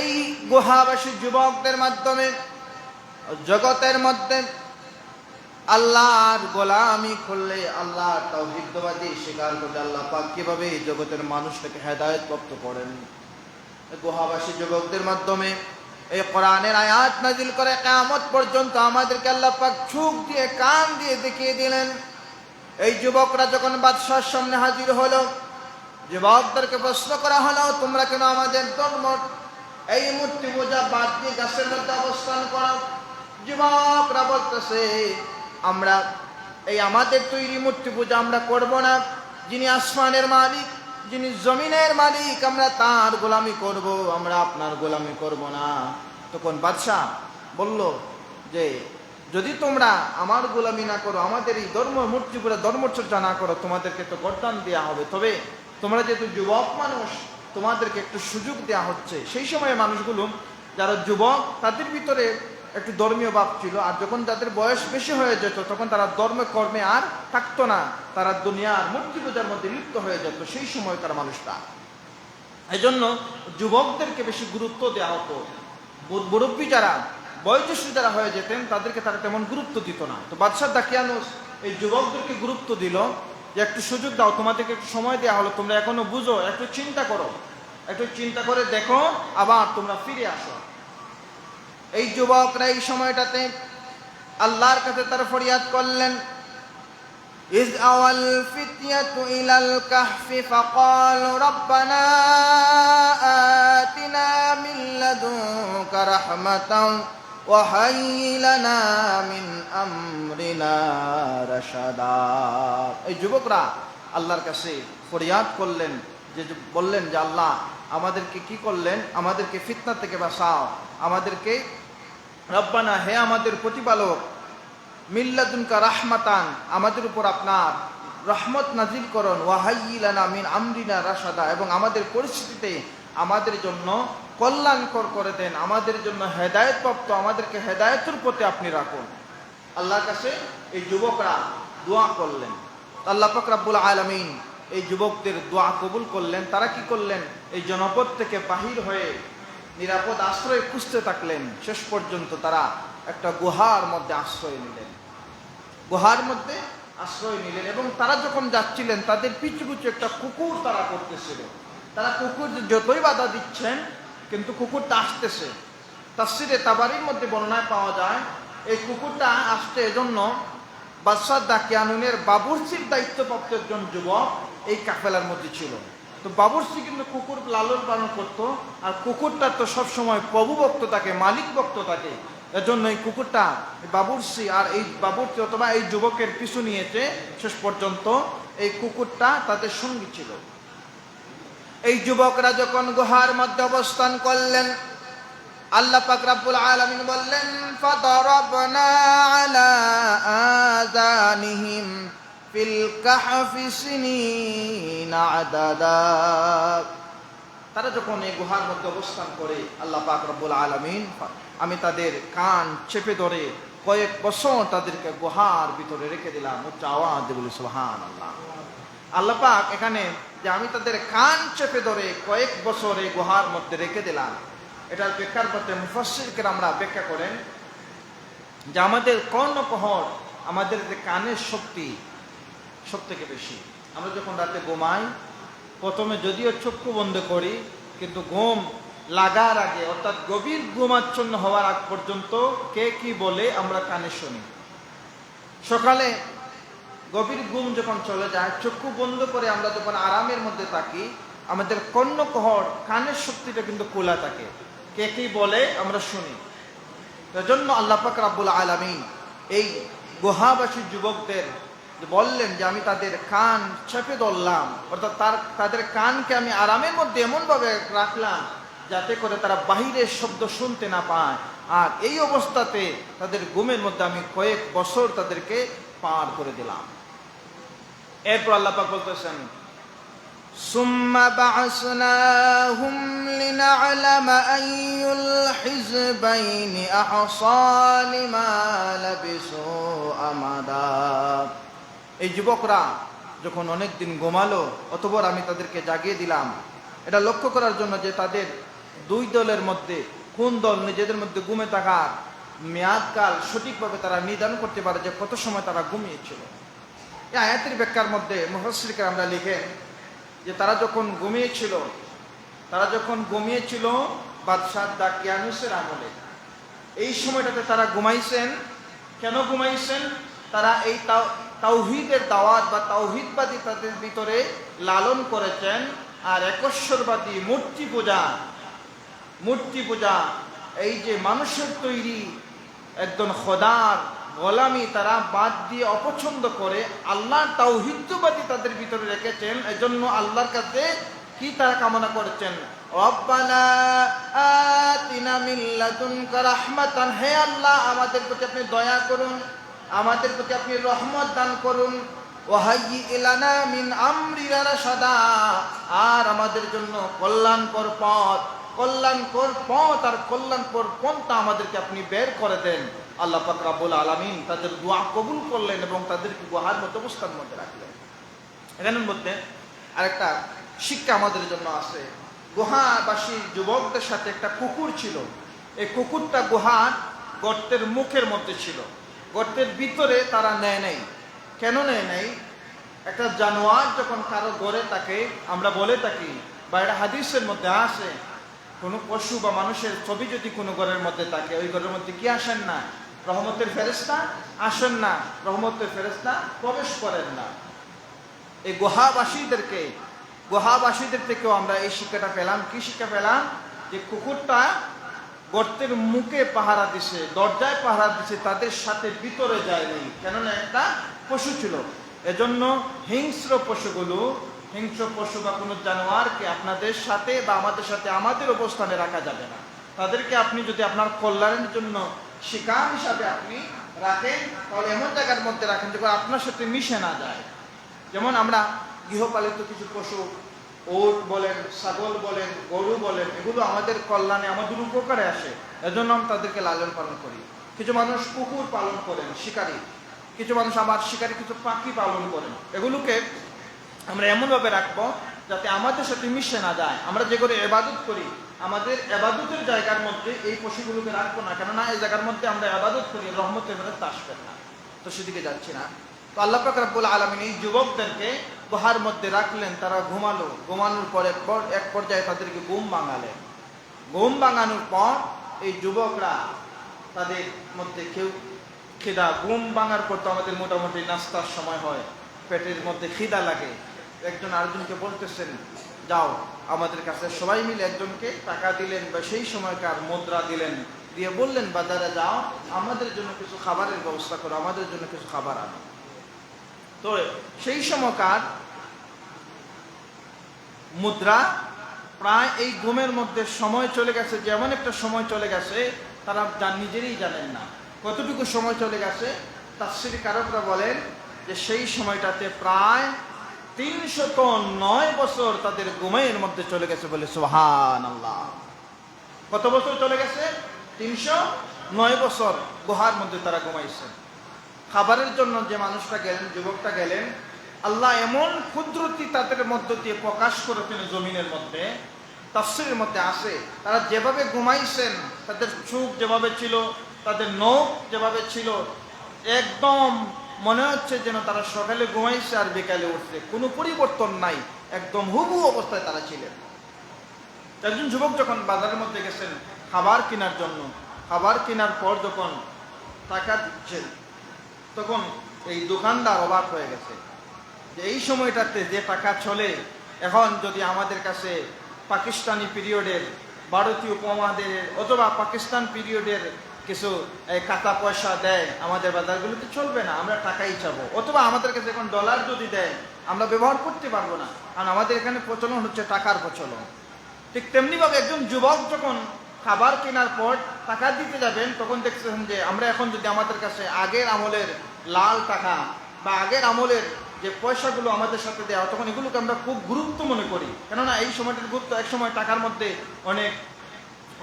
এই গুহাবাসী যুবকদের মাধ্যমে জগতের মধ্যে আল্লাহর গোলামি করলে, আল্লাহর তাওহীদবাদী স্বীকার করলে আল্লাহ পাক কিভাবে এই জগতের মানুষটাকে হেদায়েত প্রাপ্ত করেন। গুহাবাসী যুবকদের মাধ্যমে এই কোরআনের আয়াত নাজিল করে কিয়ামত পর্যন্ত আমাদেরকে আল্লাহ পাক চোখ দিয়ে, কান দিয়ে দেখিয়ে দিলেন। এই যুবকরা যখন বাদশাহর সামনে হাজির হলো, যুবকদেরকে প্রশ্ন করা হলো, তোমরা কেন আমাদের ধর্ম এই মূর্তি পূজা বাদ দিয়ে গাছের মধ্যে অবস্থান করো? যুবকরা বলতেছে, আমরা এই আমাদের তৈরি মূর্তি পূজা আমরা করব না। যিনি আসমানের মালিক, যিনি জমিনের মালিক, আমরা তার গোলামি করব, আমরা আপনার গোলামি করব না। তখন বাদশাহ বলল যে যদি তোমরা আমার গোলামি না করো, আমাদের এই ধর্ম মূর্তি পূজা ধর্মচর্চা না করো, তোমাদেরকে তো গর্দান দেওয়া হবে। তবে তোমরা যেহেতু যুবক মানুষ, তোমাদেরকে একটু সুযোগ দেওয়া হচ্ছে। সেই সময় মানুষগুলো যারা যুবক, তাদের ভিতরে একটু ধর্মীয় ভাব ছিল, আর যখন তাদের বয়স বেশি হয়ে যেত তখন তারা ধর্ম কর্মে আর থাকতো না, তারা দুনিয়ার মূর্তি পূজার মধ্যে লিপ্ত হয়ে যেত সেই সময়কার মানুষটা। এই জন্য যুবকদেরকে বেশি গুরুত্ব দেওয়া হতো। মুরব্বী যারা, বয়োজ্যেষ্ঠ যারা হয়ে যেতেন, তাদেরকে তারা তেমন গুরুত্ব দিত না। তো বাদশাহ দাকিয়ানুস এই যুবকদেরকে গুরুত্ব দিল যে একটু সুযোগ দাও, তোমাদেরকে একটু সময় দেওয়া হলো, তোমরা এখনো বুঝো, একটু চিন্তা করো, একটু চিন্তা করে দেখো, আবার তোমরা ফিরে আসো। এই যুবকরা এই সময়টাতে আল্লাহর কাছে তারা ফরিয়াদ করলেন, ইজ আওয়াল ফিতয়াতু ইলাল কাহফি ফাকালু রাব্বানা আতিনা মিন লাদুনকা রাহমাতান ওয়া হায়্যি লানা মিন আমরিনা রাশাদা। এই যুবকরা আল্লাহর কাছে ফরিয়াদ করলেন, যে বললেন যে আল্লাহ আমাদেরকে কি করলেন, আমাদেরকে ফিতনা থেকে বাঁচাও, আমাদেরকে রব্বানা, হে আমাদের প্রতিপালক, মিল্লাদুনকা রাহমাতান, আমাদের উপর আপনার রহমত নাজিল করুন, ওয়া হায়্যি লানা মিন আমরিনা রাশাদা, এবং আমাদের পরিস্থিতিতে আমাদের জন্য কল্যাণকর করে দেন, আমাদের জন্য হেদায়েত প্রাপ্ত, আমাদেরকে হেদায়েতের পথে আপনি রাখুন। আল্লাহর কাছে এই যুবকরা দোয়া করলেন। আল্লাহ পাক রব্বুল আলামিন এই যুবকদের দোয়া কবুল করলেন। তারা কি করলেন, এই জনপদ থেকে বাহির হয়ে নিরাপদ আশ্রয় খুঁজতে থাকলেন। শেষ পর্যন্ত তারা একটা গুহার মধ্যে আশ্রয় নিলেন, এবং তারা যখন যাচ্ছিলেন তাদের পিছু পিছু একটা কুকুর তারা করতেছিল। তারা কুকুর যতই বাধা দিচ্ছেন, কিন্তু কুকুরটা আসতেছে। তাফসিরে তাবারির মধ্যে বর্ণনায় পাওয়া যায়, এই কুকুরটা আসছে এজন্য বাদশাহ দাকিয়ানুনের বাবুর্চির দায়িত্বপ্রাপ্ত একজন যুবক এই কাফেলার মধ্যে ছিল। তো বাবুর্চি কিন্তু কুকুর লালন পালন করতো, আর কুকুরটা তো সবসময় প্রভু ভক্ত থাকে, মালিক ভক্ত থাকে। এজন্য এই কুকুরটা বাবুর্চি আর এই বাবুর্চি অথবা এই যুবকের পিছু নিয়েছে, শেষ পর্যন্ত এই কুকুরটা তাদের সঙ্গী ছিল। এই যুবকরা যখন গুহার মধ্যে অবস্থান করলেন, আল্লাহ পাক রব্বুল আলামিন বললেন, ফাদারাবনা আলা আযানিহিম ফিল কাহফি সিনিনা আদাদা। তারা যখন এই গুহার মধ্যে অবস্থান করে, আল্লাহ পাক রব্বুল আলামিন আমি তাদের কান চেপে ধরে কয়েক বছর তাদেরকে গুহার ভিতরে রেখে দিলাম। উচ্চ আওয়াজ দিয়ে বলি সুবহানাল্লাহ। আল্লাহ পাক এখানে যে আমি তাদের কান চেপে ধরে কয়েক বছর এই গুহার মধ্যে রেখে দিলাম, এটার ব্যাখ্যার মধ্যে মুফাসসির কেরামরা ব্যাখ্যা করেন যে আমাদের কর্ণকহর, আমাদের যে কানের শক্তি সব থেকে বেশি। আমরা যখন রাতে ঘুমাই, প্রথমে যদিও চক্ষু বন্ধ করি, কিন্তু ঘুম লাগার আগে অর্থাৎ গভীর ঘুমাচ্ছন্ন হওয়ার আগ পর্যন্ত কে কি বলে আমরা কানে শুনি। সকালে গভীর ঘুম যখন চলে যায়, চক্ষু বন্ধ করে আমরা যখন আরামের মধ্যে থাকি, আমাদের কর্ণকহর কানের শক্তিটা কিন্তু খোলা থাকে, কে কি বলে আমরা শুনি। এজন্য আল্লাহ পাক রব্বুল আলামিন এই গুহাবাসী যুবকদের বললেন যে আমি তাদের কান চেপে ধরলাম, অর্থাৎ তাদের কানকে আমি আরামের মধ্যে এমনভাবে রাখলাম যাতে করে তারা বাহিরের শব্দ শুনতে না পায়। আর এই অবস্থাতে তাদের ঘুমের মধ্যে আমি কয়েক বছর তাদেরকে পার করে দিলাম। এরপর আল্লাহ পাক বলতেছেন, সুম্মা বা'আসনাহুম লিনা'লামা আইয়ুল হিজবাইনি আহসা লিমা লাবিসু আমাদা। এই যুবকরা যখন অনেক দিন ঘুমালো, অতঃপর আমি তাদেরকে জাগিয়ে দিলাম, এটা লক্ষ্য করার জন্য যে তাদের দুই দলের মধ্যে কোন দল নিজেদের মধ্যে ঘুমে থাকার মেয়াদকাল সঠিকভাবে তারা নির্ধারণ করতে পারে যে কত সময় তারা ঘুমিয়েছিল। এই আয়াতের ব্যাখ্যার মধ্যে মুফাসসির কেরামরা লিখেন যে তারা যখন ঘুমিয়েছিল বাদশাহ দাকিয়ানুসের আমলে, এই সময়টাতে তারা ঘুমাইছেন। কেন ঘুমাইছেন? তারা এই তাওহীদের দাওয়াত বা তাওহীদবাদী তাদের ভিতরে লালন করেছেন, আর একশ্বরবাদী মূর্তি পূজা এই যে মানুষের তৈরি একজন খোদার গোলামি তারা বাদ দিয়ে অপছন্দ করে আল্লাহর তাওহীদবাদী তাদের ভিতরে রেখেছেন। এজন্য আল্লাহর কাছে কি তারা কামনা করেছেন, রব্বানা আতিনা মিন লাদুনকা রাহমাতান, হে আল্লাহ আমাদের প্রতি আপনি দয়া করুন, আমাদের প্রতি আপনি রহমত দান করুন, ওয়াহাইয়ি ইলানা মিন আমরিনা রাশাদা, আর আমাদের জন্য কল্যাণকর পথ আর কল্যাণকর পন্থা আমাদেরকে আপনি বের করে দেন। আল্লাহ পাক রব্বুল আলামিন তাদের দোয়া কবুল করলেন এবং তাদেরকে গুহার মধ্যে অবস্থার মধ্যে রাখলেন। এখানের মধ্যে আরেকটা শিক্ষা আমাদের জন্য আছে। গুহাবাসী যুবকদের সাথে একটা কুকুর ছিল। এই কুকুরটা গুহার গর্তের মুখের মধ্যে ছিল, গর্তের ভিতরে তারা নেয় নাই। কেন নেয় নাই? একটা জানোয়ার যখন কারো ঘরে থাকে, আমরা বলে থাকি বা এটা হাদিসের মধ্যে আসে, কোনো পশু বা মানুষের ছবি যদি কোনো ঘরের মধ্যে থাকে, ওই ঘরের মধ্যে কি আসেন না? রহমতের ফেরেশতা আসেন না, রহমতের ফেরেশতা প্রবেশ করেন না। এই গুহাবাসীদের থেকেও আমরা এই শিক্ষাটা পেলাম। কি শিক্ষা পেলাম? যে কুকুরটা গর্তের মুখে পাহারা দিছে, দরজায় পাহারা দিছে, তাদের সাথে ভিতরে যায়নি, কেননা একটা পশু ছিল। এজন্য হিংস্র পশু বা কোনো জানোয়ারকে আপনাদের সাথে বা আমাদের সাথে আমাদের অবস্থানে রাখা যাবে না। তাদেরকে আপনি যদি আপনার কল্যাণের জন্য শিকার হিসাবে আপনি রাখেন, তাহলে এমন জায়গার মধ্যে রাখেন যেগুলো আপনার সাথে মিশে না যায়। যেমন আমরা গৃহপালিত কিছু পশু, ওট বলেন, ছাগল বলেন, গরু বলেন, এগুলো আমাদের কল্যাণে আমাদের উপকারে আসে, এজন্য আমরা তাদেরকে লালন পালন করি। কিছু মানুষ কুকুর পালন করেন, শিকারী, কিছু মানুষ আবার শিকারী কিছু পাখি পালন করেন। এগুলোকে আমরা এমনভাবে রাখবো যাতে আমাদের সাথে মিশে না যায়। আমরা যে করে ইবাদত করি, আমাদের ইবাদতের জায়গার মধ্যে এই পশুগুলোকে রাখবো না, কেননা এই জায়গার মধ্যে আমরা ইবাদত করি, রহমতের ফেরেশতা আসবেন না। তো সেদিকে যাচ্ছি না। তো আল্লাহ পাক রব্বুল আলামিন এই যুবকদেরকে গুহার মধ্যে রাখলেন, তারা ঘুমানোর পর এক পর্যায়ে তাদেরকে ঘুম ভাঙানোর পর এই যুবকরা তাদের মধ্যে কেউ খিদা, ঘুম ভাঙার পর তো আমাদের মোটামুটি নাস্তার সময় হয়, পেটের মধ্যে খিদা লাগে, একজন আরেকজনকে বলতেছেন যাও আমাদের কাছে, সবাই মিলে একজনকে টাকা দিলেন বা সেই সময়কার মুদ্রা দিলেন, দিয়ে বললেন বাজারে যাও আমাদের জন্য কিছু খাবারের ব্যবস্থা করো, আমাদের জন্য কিছু খাবার আনো। তো সেই সময়কার মুদ্রা প্রায় এই ঘুমের মধ্যে সময় চলে গেছে, যেমন একটা সময় চলে গেছে তারা নিজেরই জানেন না কতটুকু সময় চলে গেছে। তাফসীরি কারকরা বলেন যে সেই সময়টাতে প্রায় 309 বছর তাদের ঘুমের মধ্যে চলে গেছে বলে সুবহানাল্লাহ। কত বছর চলে গেছে? 309 বছর গুহার মধ্যে তারা ঘুমাইছে। খাবারের জন্য যে মানুষটা গেলেন, যুবকটা গেলেন, আল্লাহ এমন কুদরতি তাদের মধ্য দিয়ে প্রকাশ করেছেন জমিনের মধ্যে, তাফসীরের মধ্যে আছে তারা যেভাবে ঘুমাইছেন, তাদের চোখ যেভাবে ছিল, তাদের নখ যেভাবে ছিল, একদম মনে হচ্ছে যেন তারা সকালে ঘুমাইছে আর বিকালে উঠছে, কোনো পরিবর্তন নাই, একদম হুবহু অবস্থায় তারা ছিলেন। একজন যুবক যখন বাজারের মধ্যে গেছেন খাবার কেনার জন্য, খাবার কেনার পর যখন টাকা দিচ্ছেন তখন এই দোকানদার অবাক হয়ে গেছে যে এই সময়টাতে যে টাকা চলে, এখন যদি আমাদের কাছে পাকিস্তানি পিরিয়ডের, ভারতীয় উপমহাদেশের অথবা পাকিস্তান পিরিয়ডের কিছু কাঁচা পয়সা দেয় আমাদের বাজারগুলোতে চলবে না, আমরা টাকাই চাবো। অথবা আমাদের কাছে এখন ডলার যদি দেয় আমরা ব্যবহার করতে পারবো না, কারণ আমাদের এখানে প্রচলন হচ্ছে টাকার প্রচলন। ঠিক তেমনিভাবে একজন যুবক যখন খাবার কেনার পর টাকা দিতে যাবেন তখন দেখছেন যে আমরা এখন যদি আমাদের কাছে আগের আমলের লাল টাকা বা আগের আমলের যে পয়সাগুলো আমাদের সাথে দেওয়া, তখন এগুলোকে আমরা খুব গুরুত্ব মনে করি, কেননা এই সময়টার গুরুত্ব, এক সময় টাকার মধ্যে অনেক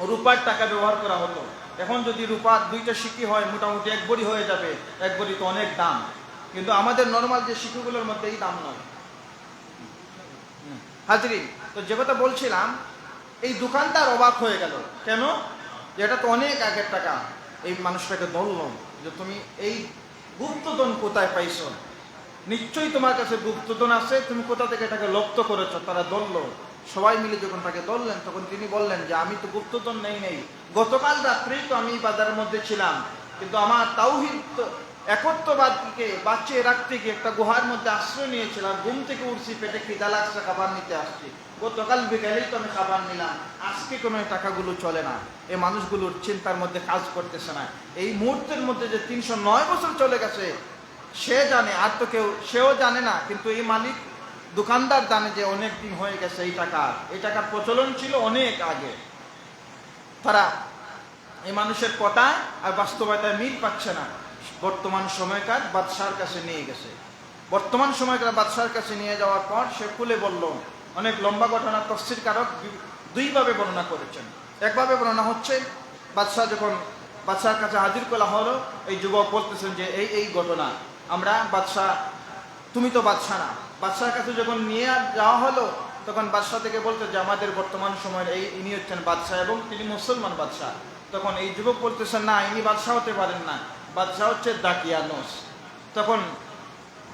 রূপার টাকা ব্যবহার করা হতো। এখন যদি রূপার 2টা সিকি হয় মোটামুটি 1 ভরি হয়ে যাবে, 1 ভরি তো অনেক দাম, কিন্তু আমাদের নর্মাল যে সিকিগুলোর মধ্যে এই দাম নয়। হাজরিন, তো যে কথা বলছিলাম, এই দোকানদার অবাক হয়ে গেল, কেন? এটা তো অনেক আগের টাকা। এই মানুষটাকে বলল যে তুমি এই গুপ্তধন কোথায় পাইছো? নিশ্চয়ই তোমার কাছে গুপ্তধন আছে, তুমি কোথা থেকে এটাকে লপ্ত করেছো? তারা ধরল, সবাই মিলে যখন তাকে ধরলেন তখন তিনি বললেন যে আমি তো গুপ্তধন নেই, গতকাল রাত্রেই তো আমি বাজারের মধ্যে ছিলাম, কিন্তু আমার তাওহীদ একত্ববাদকে বাঁচিয়ে রাখতে গিয়ে একটা গুহার মধ্যে আশ্রয় নিয়েছিলাম, ঘুম থেকে উঠছি, পেটে খিদা লাগছে, খাবার নিতে আসছি, গতকাল বিকালেই তো আমি খাবার নিলাম, আজকে কোনো টাকাগুলো চলে না। এই মানুষগুলোর চিন্তার মধ্যে কাজ করতেছে না। এই মুহূর্তের মধ্যে যে 309 বছর চলে গেছে সে জানে, আর তো কেউ, সেও জানে না, কিন্তু এই মালিক দোকানদার জানে যে অনেক দিন হয়ে গেছে এই টাকার প্রচলন ছিল অনেক আগে। তারা এই মানুষের কথায় আর বাস্তবতায় মিল পাচ্ছে না। বর্তমান সময়কার বাদশার কাছে নিয়ে গেছে। বর্তমান সময়কার বাদশার কাছে নিয়ে যাওয়ার পর সে খুলে বলল, অনেক লম্বা ঘটনা, তাফসীর কারক 2ভাবে বর্ণনা করেছেন। একভাবে বর্ণনা হচ্ছে, বাদশার কাছে হাজির করা হলো, এই যুবক বলতেছেন যে এই ঘটনা, আমরা বাদশা, তুমি তো বাদশা না। বাদশার কাছে যখন নিয়ে যাওয়া হলো তখন বাদশা থেকে বলতো যে আমাদের বর্তমান সময়ের ইনি হচ্ছেন বাদশা এবং তিনি মুসলমান বাদশা। তখন এই যুবক বলতেছেন না, ইনি বাদশা হতে পারেন না, বাদশা হচ্ছে দাকিয়ানোস। তখন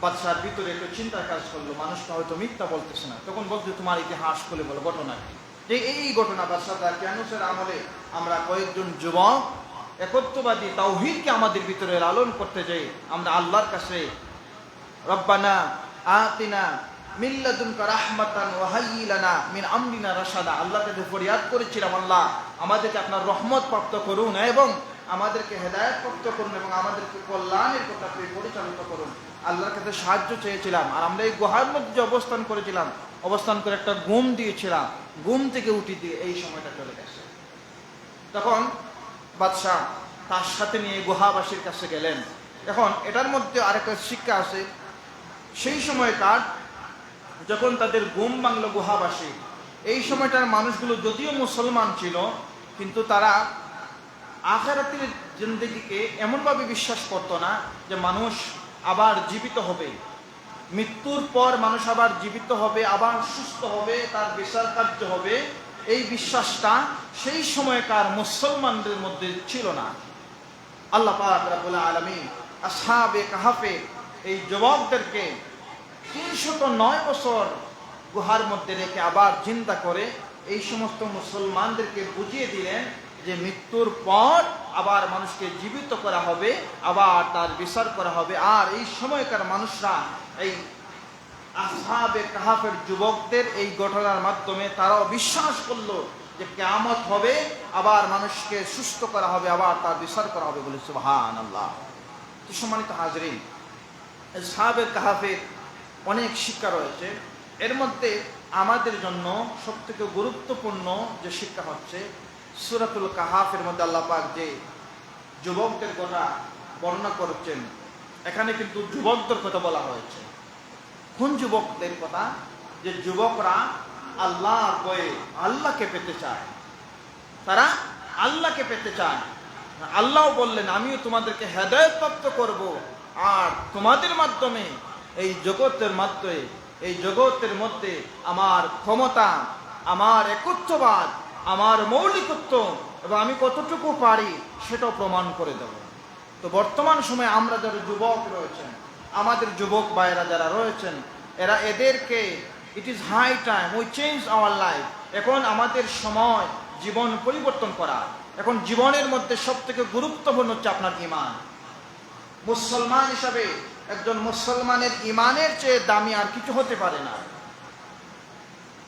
বাদশার ভিতরে একটু চিন্তার কাজ করলো, মানুষটা হয়তো মিথ্যা বলতেছে না। তখন বলতে, তোমার ইতিহাস খুলে বলো, ঘটনা কি? যে এই ঘটনা, বাদশা দাকিয়ানোসের আমলে আমরা কয়েকজন যুবক একত্ববাদী তাওহীদকে আমাদের ভিতরে লালন করতে যাই, আমরা আল্লাহর কাছে রব্বানা আতিনা মিন লাদুনকা রাহমাতান ওয়া হায়্যি লানা মিন আমরিনা রাশাদা, আল্লাহর কাছে ফরিয়াদ করেছিলাম, আল্লাহ আমাদেরকে আপনার রহমত প্রাপ্ত করুন এবং আমাদেরকে হেদায়েত প্রাপ্ত করুন এবং আমাদেরকে কল্যাণের পথে পরিচালিত করুন। আল্লাহর কাছে সাহায্য চেয়েছিলাম। আর আমরা এই গুহার মধ্যে যে অবস্থান করেছিলাম, অবস্থান করে একটা ঘুম দিয়েছিলাম, ঘুম থেকে উঠি দিয়ে এই সময়টা চলে গেছে। তখন বাদশাহ তার সাথে নিয়ে গুহাবাসীর কাছে গেলেন। এখন এটার মধ্যে আরেকটা শিক্ষা আছে, সেই সময়কার যখন তাদের ঘুম ভাঙল গুহাবাসী, এই সময়টার মানুষগুলো যদিও মুসলমান ছিল, কিন্তু তারা আখিরাতের জিন্দেগিকে এমনভাবে বিশ্বাস করতো না যে মানুষ আবার জীবিত হবে, মৃত্যুর পর মানুষ আবার জীবিত হবে, আবার সুস্থ হবে, তার বিচার কার্য হবে। এই বিশ্বাসটা সেই সময়কার মুসলমানদের মধ্যে ছিল না। আল্লাহ পাক রব্বুল আলামিন আসহাবে কাহাফে এই যুবকদেরকে 309 বছর গুহার মধ্যে রেখে আবার চিন্তা করে এই সমস্ত মুসলমানদেরকে বুঝিয়ে দিলেন যে মৃত্যুর পর আবার মানুষকে জীবিত করা হবে, আবার তার বিচার করা হবে। আর এই সময়কার মানুষরা এই আসহাবে কাহাফের যুবকদের এই ঘটনার মাধ্যমে তারাও বিশ্বাস করলো যে কিয়ামত হবে, আবার মানুষকে সুস্থ করা হবে, আবার তার বিচার করা হবে বলে সুবহানাল্লাহ। তো সম্মানিত হাজরিন, আসহাবে কাহাফের অনেক শিক্ষা রয়েছে। এর মধ্যে আমাদের জন্য সবথেকে গুরুত্বপূর্ণ যে শিক্ষা হচ্ছে সূরাতুল কাহাফের মধ্যে আল্লাহ পাক যে যুবকদের কথা বর্ণনা করছেন, এখানে কিন্তু যুবকদের কথা বলা হয়েছে। কোন যুবকদের কথা? যে যুবকরা আল্লাহর ভয়ে আল্লাহকে পেতে চায়, তারা আল্লাহকে পেতে চায়। আল্লাহ বললেন আমিও তোমাদেরকে হেদায়েত প্রাপ্ত করব, আর তোমাদের মাধ্যমে এই জগতের মধ্যে আমার ক্ষমতা, আমার একত্ববাদ, আমার মৌলিকত্ব এবং আমি কতটুকু পারি সেটাও প্রমাণ করে দেব। তো বর্তমান সময়ে আমরা যারা যুবক রয়েছেন, আমাদের যুবক ভাইয়েরা যারা রয়েছেন, এদেরকে it is high time we change our life. এখন আমাদের সময় জীবন পরিবর্তন করা। এখন জীবনের মধ্যে সব থেকে গুরুত্বপূর্ণ হচ্ছে আপনার ঈমান। মুসলমান হিসাবে একজন মুসলমানের ঈমানের চেয়ে দামি আর কিছু হতে পারে না।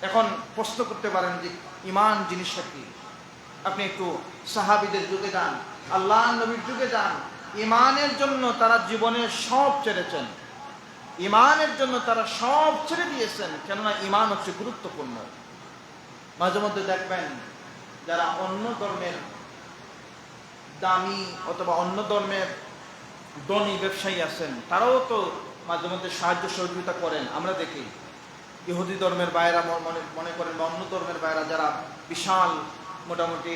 এখন প্রশ্ন করতে পারেন যে ঈমান জিনিসটা কি? আপনি একটু সাহাবীদের যুগে যান, আল্লাহ নবীর যুগে যান। ঈমানের জন্য তারা জীবনের সব ছেড়েছেন, ঈমানের জন্য তারা সব ছেড়ে দিয়েছেন, কেননা ঈমান হচ্ছে গুরুত্বপূর্ণ। মাঝে মধ্যে দেখবেন যারা অন্য ধর্মের দামি অথবা অন্য ধর্মের ধনী ব্যবসায়ী আছেন, তারাও তো মাঝে মধ্যে সাহায্য সহযোগিতা করেন। আমরা দেখি ইহুদি ধর্মের বাইরা মনে করেন বা অন্য ধর্মের বাইরা যারা বিশাল মোটামুটি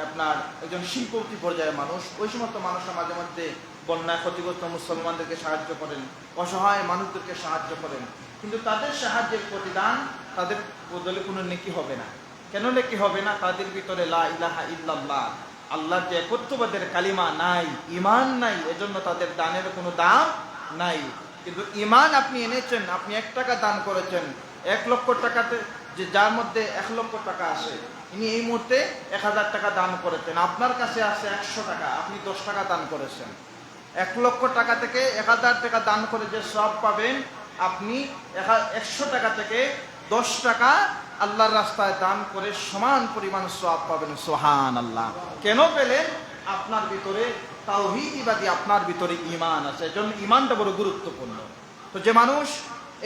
আপনার একজন শিল্পপতি পর্যায়ের মানুষ, ওই সমস্ত মানুষরা মাঝে মধ্যে বন্যায় ক্ষতিগ্রস্ত মুসলমানদেরকে সাহায্য করেন, অসহায় মানুষদেরকে সাহায্য করেন। কিন্তু তাদের সাহায্যের প্রতিদান তাদের বদলে কোনো নেকি হবে না। কেন নেকি হবে না? তাদের ভিতরে লা ইলাহা ইল্লাল্লাহ, আল্লাহর যে একত্ববাদের কালিমা নাই, ঈমান নাই, এজন্য তাদের দানের কোনো দাম নাই। কিন্তু ঈমান আপনি এনেছেন, আপনি 1 টাকা দান করেছেন, 1 লক্ষ টাকাতে যে যার মধ্যে 1 লক্ষ টাকা আসে, ইনি এই মুহূর্তে 1000 টাকা দান করেছেন, আপনার কাছে আছে 100 টাকা, আপনি 10 টাকা দান করেছেন। 1 লক্ষ টাকা থেকে 1000 টাকা দান করে যে সওয়াব পাবেন, আপনি 100 টাকা থেকে 10 টাকা আল্লাহর রাস্তায় দান করে সমান পরিমাণ সওয়াব পাবেন। সুবহানাল্লাহ। কেন পেলেন? আপনার ভিতরে তাওহীদবাদী, আপনার ভিতরে ঈমান আছে, এজন্য ঈমানটা বড় গুরুত্বপূর্ণ। তো যে মানুষ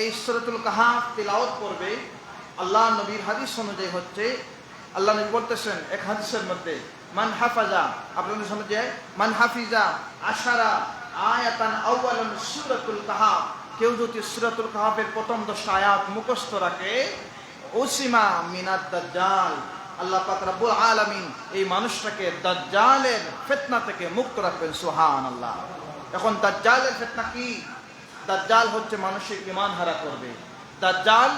এই সূরাতুল কাহাফ তিলাওয়াত করবে, আল্লাহ নবীর হাদিস অনুযায়ী হচ্ছে, আল্লাহ নবী বলতেছেন এক হাদিসের মধ্যে, মান হাফাজা, আপনাদের সামনে যে মান হাফিজা আশারা আয়াতান আউয়ালান সূরাতুল কাহাফ, কেউ যদি সূরাতুল কাহাফের প্রথম 10টা আয়াত মুখস্থ রাখে, উসিমা মিনাদ দাজ্জাল, আল্লাহ পাক রব্বুল আলামিন এই মানুষটাকে দাজ্জালের ফিতনা থেকে মুক্ত রাখবেন। সুবহানাল্লাহ। এখন দাজ্জালের ফিতনা কি? দাজ্জাল হচ্ছে মানুষের ঈমান হারা করবে। দাজ্জাল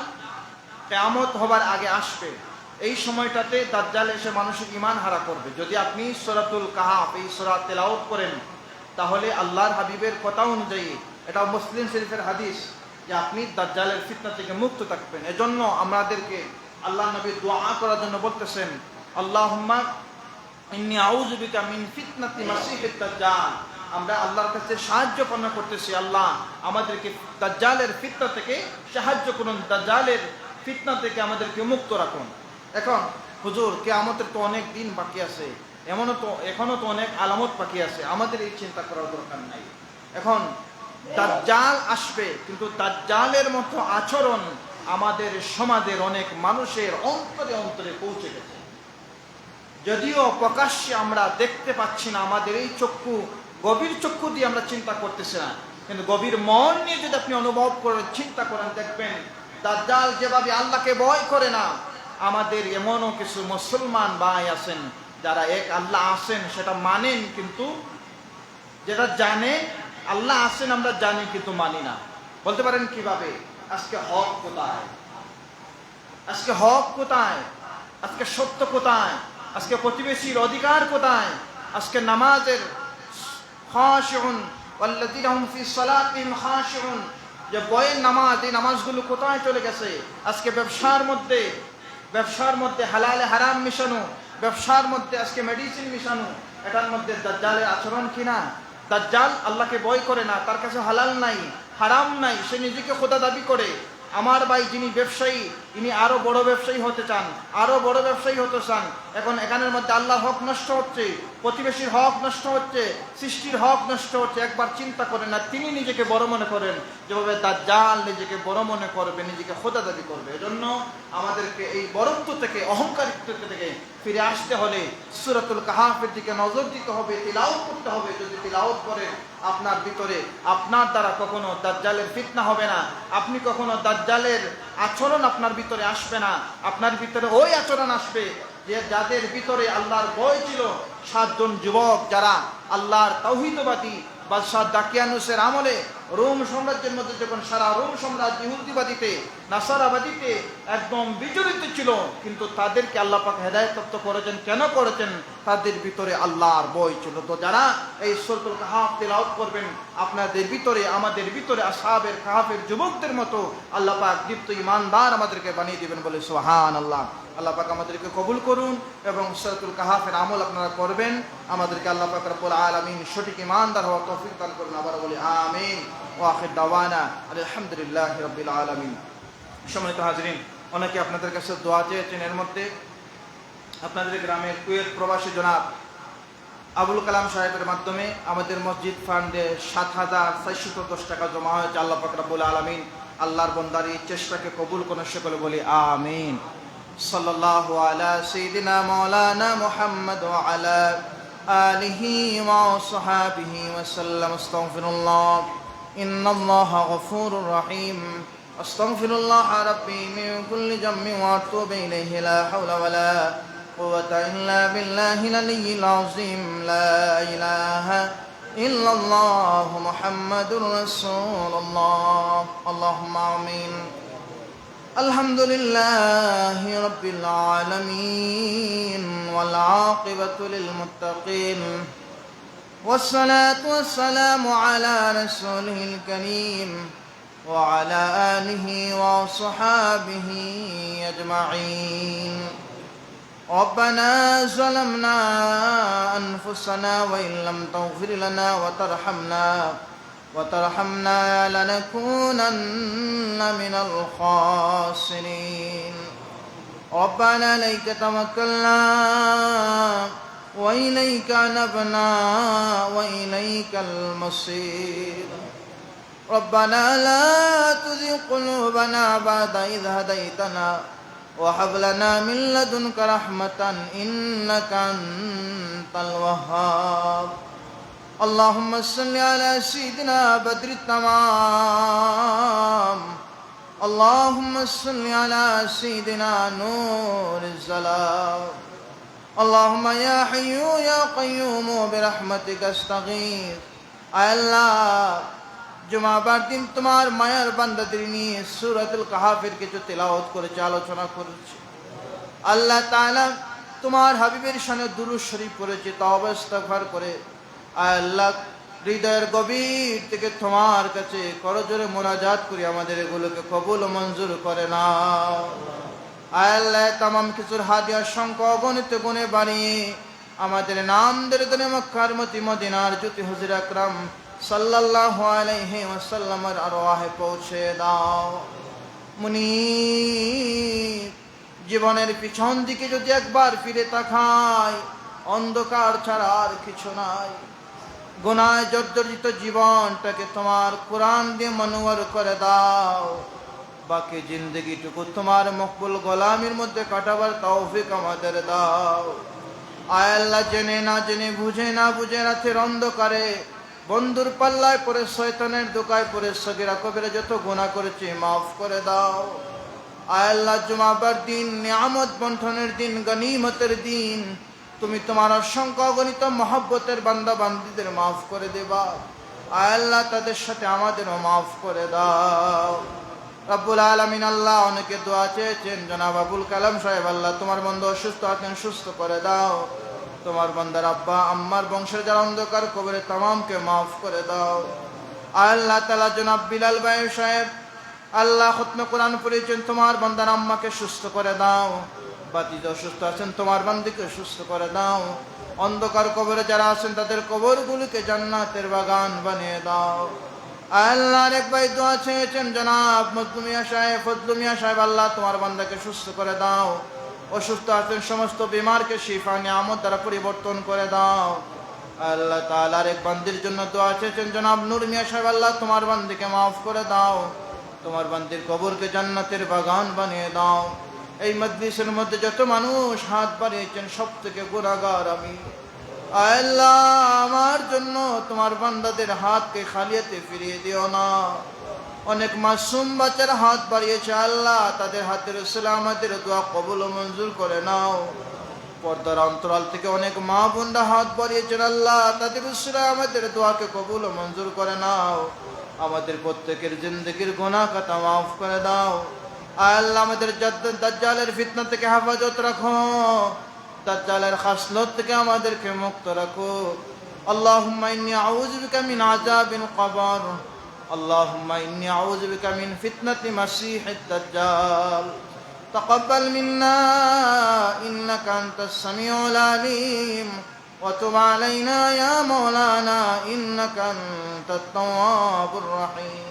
কিয়ামত হবার আগে আসবে, এই সময়টাতে দাজ্জাল এসে মানুষের ঈমান হারা করবে। যদি আপনি সূরাতুল কাহাফ এই সূরা তেলাওয়াত করেন, তাহলে আল্লাহর হাবিবের কথা অনুযায়ী, এটা মুসলিম শরীফের হাদিস, যে আপনি দাজ্জালের ফিতনা থেকে মুক্ত থাকবেন। এজন্য আমাদেরকে আল্লাহ নবী দোয়া করার জন্য বলতেছেন, আল্লাহুম্মা ইন্নী আউযু বিকা মিন ফিতনাতি মাসিহিদ দাজ্জাল। আমরা আল্লাহর কাছে সাহায্য প্রার্থনা করতেছি, আল্লাহ আমাদেরকে দাজ্জালের ফিতনা থেকে সাহায্য করুন, দাজ্জালের ফিতনা থেকে আমাদেরকে মুক্ত রাখুন। এখন হুজুর কিয়ামতের তো অনেক দিন বাকি আছে, এখনো তো অনেক আলামত বাকি আছে, আমাদের এই চিন্তা করার দরকার নাই। এখন দাজ্জাল আসবে, কিন্তু দাজ্জালের মতো আচরণ আমাদের সমাজের অনেক মানুষের অন্তরে অন্তরে পৌঁছে গেছে। যদিও প্রকাশ্যে আমরা দেখতে পাচ্ছি না, আমাদের এই চক্ষু, গভীর চক্ষু দিয়ে আমরা চিন্তা করতেছি না, কিন্তু গভীর মন নিয়ে যদি আপনি অনুভব করে চিন্তা করেন, দেখবেন দাজ্জাল যেভাবে আল্লাহকে ভয় করে না, আমাদের এমনও কিছু মুসলমান ভাই আছেন যারা এক আল্লাহ আছেন সেটা মানেন, কিন্তু যেটা জানে আল্লাহ আছেন আমরা জানি কিন্তু মানি না। বলতে পারেন কিভাবে? আজকে হক কোথায়? আজকে হক কোথায়? আজকে সত্য কোথায়? আজকে প্রতিবেশীর অধিকার কোথায়? আজকে নামাজের খাশিউন ওয়াল্লাযীনা হুম ফি সালাতিহিম খাশিউন, যে বয়ের নামাজ, এই নামাজগুলো কোথায় চলে গেছে? আজকে ব্যবসার মধ্যে হালালে হারাম মিশানো, ব্যবসার মধ্যে আজকে মেডিসিন মিশানো, এটার মধ্যে দাজ্জালের আচরণ কিনা? দাজ্জাল আল্লাহকে ভয় করে না, তার কাছে হালাল নাই, হারাম নাই, সে নিজেকে খোদা দাবি করে। আমার ভাই যিনি ব্যবসায়ী, ইনি আরো বড় ব্যবসায়ী হতে চান, আরো বড় ব্যবসায়ী হতে চান। এখন এখানের মধ্যে আল্লাহর হক নষ্ট হচ্ছে, প্রতিবেশীর হক নষ্ট হচ্ছে, সৃষ্টির হক নষ্ট হচ্ছে। একবার চিন্তা করেন না, তিনি নিজেকে বড় মনে করেন, যেভাবে দাজ্জাল নিজেকে বড় মনে করবে, নিজেকে খোদা দাবি করবে। এজন্য আমাদেরকে এই বরত্ব থেকে, অহংকারিত্ব থেকে ফিরে আসতে হলে সূরাতুল কাহাফের দিকে নজর দিতে হবে, তিলাওয়াত করতে হবে। যদি তিলাওয়াত করেন, আপনার ভিতরে, আপনার দ্বারা কখনো দাজ্জালের ফিতনা হবে না, আপনি কখনো দাজ্জালের আচরণ আপনার ভিতরে আসবে না। আপনার ভিতরে ওই আচরণ আসবে যে যাদের ভিতরে আল্লাহর ভয় ছিল। 7 জন যুবক যারা আল্লাহর তাওহীদবাদী বাদশাহ দাকিয়ানুসের আমলে রোম সাম্রাজ্যের মধ্যে যখন সারা রোম সাম্রাজ্য ইহুদিবাদীতে, নাসারাবাদীতে একদম বিচলিত ছিল, কিন্তু তাদেরকে আল্লাহ পাক হেদায়েত প্রাপ্ত করেছেন। কেন করেছেন? তাদের ভিতরে আল্লাহর ভয় ছিল। তো যারা এই সূরাতুল কাহাফ তিলাওয়াত করবেন, আপনাদের ভিতরে, আমাদের ভিতরে আসহাবের কাহাফের যুবকদের মতো আল্লাহ পাক দীপ্ত ঈমানদার আমাদেরকে বানিয়ে দিবেন বলে সুবহানাল্লাহ। আল্লাহ পাক আমাদেরকে কবুল করুন এবং সূরাতুল কাহাফের আমল আপনারা করবেন। আমাদেরকে আল্লাহ পাক রব্বুল আলামিন সঠিক ঈমানদার হওয়ার তৌফিক দান করুন। আবার বলি আমিন। ওয়া আখির দাওয়ানা আলহামদুলিল্লাহি রাব্বিল আলামিন। সম্মানিত হাজরিন, অনেকে আপনাদের কাছে দোয়া চেয়েছেন। এর মধ্যে আপনাদের গ্রামের কুয়েত প্রবাসী জনাব আবুল কালাম সাহেবের মাধ্যমে আমাদের মসজিদ ফান্ডে ৭,৪১০ টাকা জমা হয়েছে। আল্লাহ পাক রব্বুল আলামিন আল্লাহর বান্দার এই চেষ্টাকে কবুল করুন, সকলে বলি আমিন। সাল্লাল্লাহু আলা সাইয়্যিদিনা মাওলানা মুহাম্মদ ওয়া আলা আলিহি ওয়া সাহবিহি ওয়া সাল্লাম। আস্তাগফিরুল্লাহ, ইন্নাল্লাহা গফুরুর রহিম। আস্তাগফিরুল্লাহ রাব্বি মিন কুল্লি জামমিন ওয়া আতুবু ইলাইহি। লা হাওলা ওয়া লা কুওয়াতা ইল্লা বিল্লাহিল আলিয়্যিল আযীম। লা ইলাহা ইল্লাল্লাহ মুহাম্মাদুর রাসূলুল্লাহ। আল্লাহুম্মা আমিন। আলহামদুলিল্লাহি রাব্বিল আলামিন ওয়াল আকিবাতু লিল মুত্তাকিন ওয়াসসালাতু ওয়াসসালামু আলা রাসূলিল কারীম ওয়া আলা আলিহি ওয়া সাহবিহি আজমাইন। ربنا ظلمنا أنفسنا وإن لم تغفر لنا وترحمنا لنكونن من الخاسرين. ربنا عليك توكلنا وإليك أنبنا وإليك المصير. ربنا لا تزغ قلوبنا بعد إذ هديتنا وهب لنا من لدنك رحمة إنك أنت الوهاب. اللهم صل على سيدنا بدر التمام. اللهم صل على سيدنا نور الظلام. اللهم يا حي يا قيوم برحمتك استغيث. আল্লাহ, জুমাবার দিন তোমার মায়ার বান্দাদের নিয়ে সূরাতুল কাহাফের কিছু তেলাওয়াত করেছে, আলোচনা করেছে। আল্লাহ তাআলা তোমার হাবিবের শানে দুরূদ শরীফ পড়েছে, তওবা ইস্তিগফার করে আল্লাহ হৃদয়ের গভীর থেকে তোমার কাছে করজোরে মোনাজাত করি আমাদের এগুলোকে কবুল ও মঞ্জুর করে নাও। আল্লাহ তামাম কিছুর হাদিয়া সংখ্যা অগণিত গুণে বাড়িয়ে আমাদের নাম দরে মক্কার মতি মদিনার জ্যোতি হুজুর আকরাম সাল্লাল্লাহু আলাইহি ওয়াসাল্লামের আরওয়াহে পৌঁছে দাও। মুনিব, জীবনের পিছন দিকে যদি একবার ফিরে তাকাই, অন্ধকার ছাড়া আর কিছু নাই। গুনায় জর্জরিত জীবনটাকে তোমার কোরআন দিয়ে মনোয়ার করে দাও। বাকি জিন্দগিটুকু তোমার মকবুল গোলামির মধ্যে কাটাবার তৌফিক আমাদের দাও। আয় আল্লাহ, জেনে না জেনে, বুঝে না বুঝে রাতের অন্ধকারে বন্ধুর পাল্লায় পড়ে, শয়তানের দোকায় পড়ে সগীরা কবিরা যত গুনাহ করেছি মাফ করে দাও। আয় আল্লাহ, জুমাবার দিন, নিয়ামত বন্টনের দিন, গনিমতের দিন, তুমি তোমার অসংখ্য অগণিত মহব্বতের বান্দা বান্দীদের মাফ করে দেবা। আয় আল্লাহ, তাদের সাথে আমাদেরও মাফ করে দাও। রব্বুল আলামিন আল্লাহ, অনেকে দোয়া চেয়েছেন। জনাব আবুল কালাম সাহেব, আল্লাহ তোমার বান্দা অসুস্থ আছেন, সুস্থ করে দাও। তোমার বান্দার আব্বা আম্মার বংশের যারা অন্ধকার কবরে তামামকে মাফ করে দাও। আল্লাহ তাআলা জনাব বিলাল ভাই সাহেব, আল্লাহ খতমে কোরআন পড়েছেন, তোমার বান্দার আম্মাকে সুস্থ করে দাও। বাতিজ অসুস্থ আছেন, তোমার বান্দিকে সুস্থ করে দাও। অন্ধকার কবরে যারা আছেন তাদের কবরগুলিকে জান্নাতের বাগান বানিয়ে দাও। আল্লাহর এক ভাই দোয়া চেয়েছেন জনাব ফজলু মিয়া সাহেব, আল্লাহ তোমার বান্দাকে সুস্থ করে দাও। অসুস্থ আছেন সমস্ত বিমারকে শিফা নিয়ামত দ্বারা পরিবর্তন করে দাও। আল্লাহ তাআলার এক বান্দির জন্য দোয়া চেয়েছেন জনাব নূর মিয়া সাহেব, আল্লাহ তোমার বান্দিকে মাফ করে দাও। তোমার বান্দির কবরকে জান্নাতের বাগান বানিয়ে দাও। এই মজলিসের মধ্যে যত মানুষ হাত বাড়িয়েছেন সব থেকে গুনাহগার আমি। আল্লাহ আমার জন্য তোমার বান্দাদের হাতকে খালিয়াতে ফিরিয়ে দিও না। অনেক মাসুম বাচ্চারা হাত বাড়িয়েছে, আল্লাহ তাদের হাতের সালামতের দোয়া কবুল ও মঞ্জুর করে নাও। পর্দার অন্তরাল থেকে অনেক মা বোনরা হাত বাড়িয়েছেন, আল্লাহ তাদের সালামতের দোয়াকে কবুল ও মঞ্জুর করে নাও। আমাদের প্রত্যেকের জিন্দেগির গুনাহ খাতা মাফ করে দাও। আল্লাহ আমাদের দাজ্জালের ফিতনা থেকে হেফাজত রাখো, দাজ্জালের খাসলত থেকে আমাদেরকে মুক্ত রাখো। আল্লাহুম্মা ইন্নী আউযু বিকা মিন আযাবিল কবর, আল্লাহুম্মা ইন্নী আউযু বিকা মিন ফিতনাতি মাসীহিদ দাজ্জাল। তাকাব্বাল মিন্না ইন্নাকা আনতাস সামিউল আলীম ওয়া তুব আলাইনা ইয়া মাওলানা ইন্নাকা আনতাত তাওয়াবুর রহিম।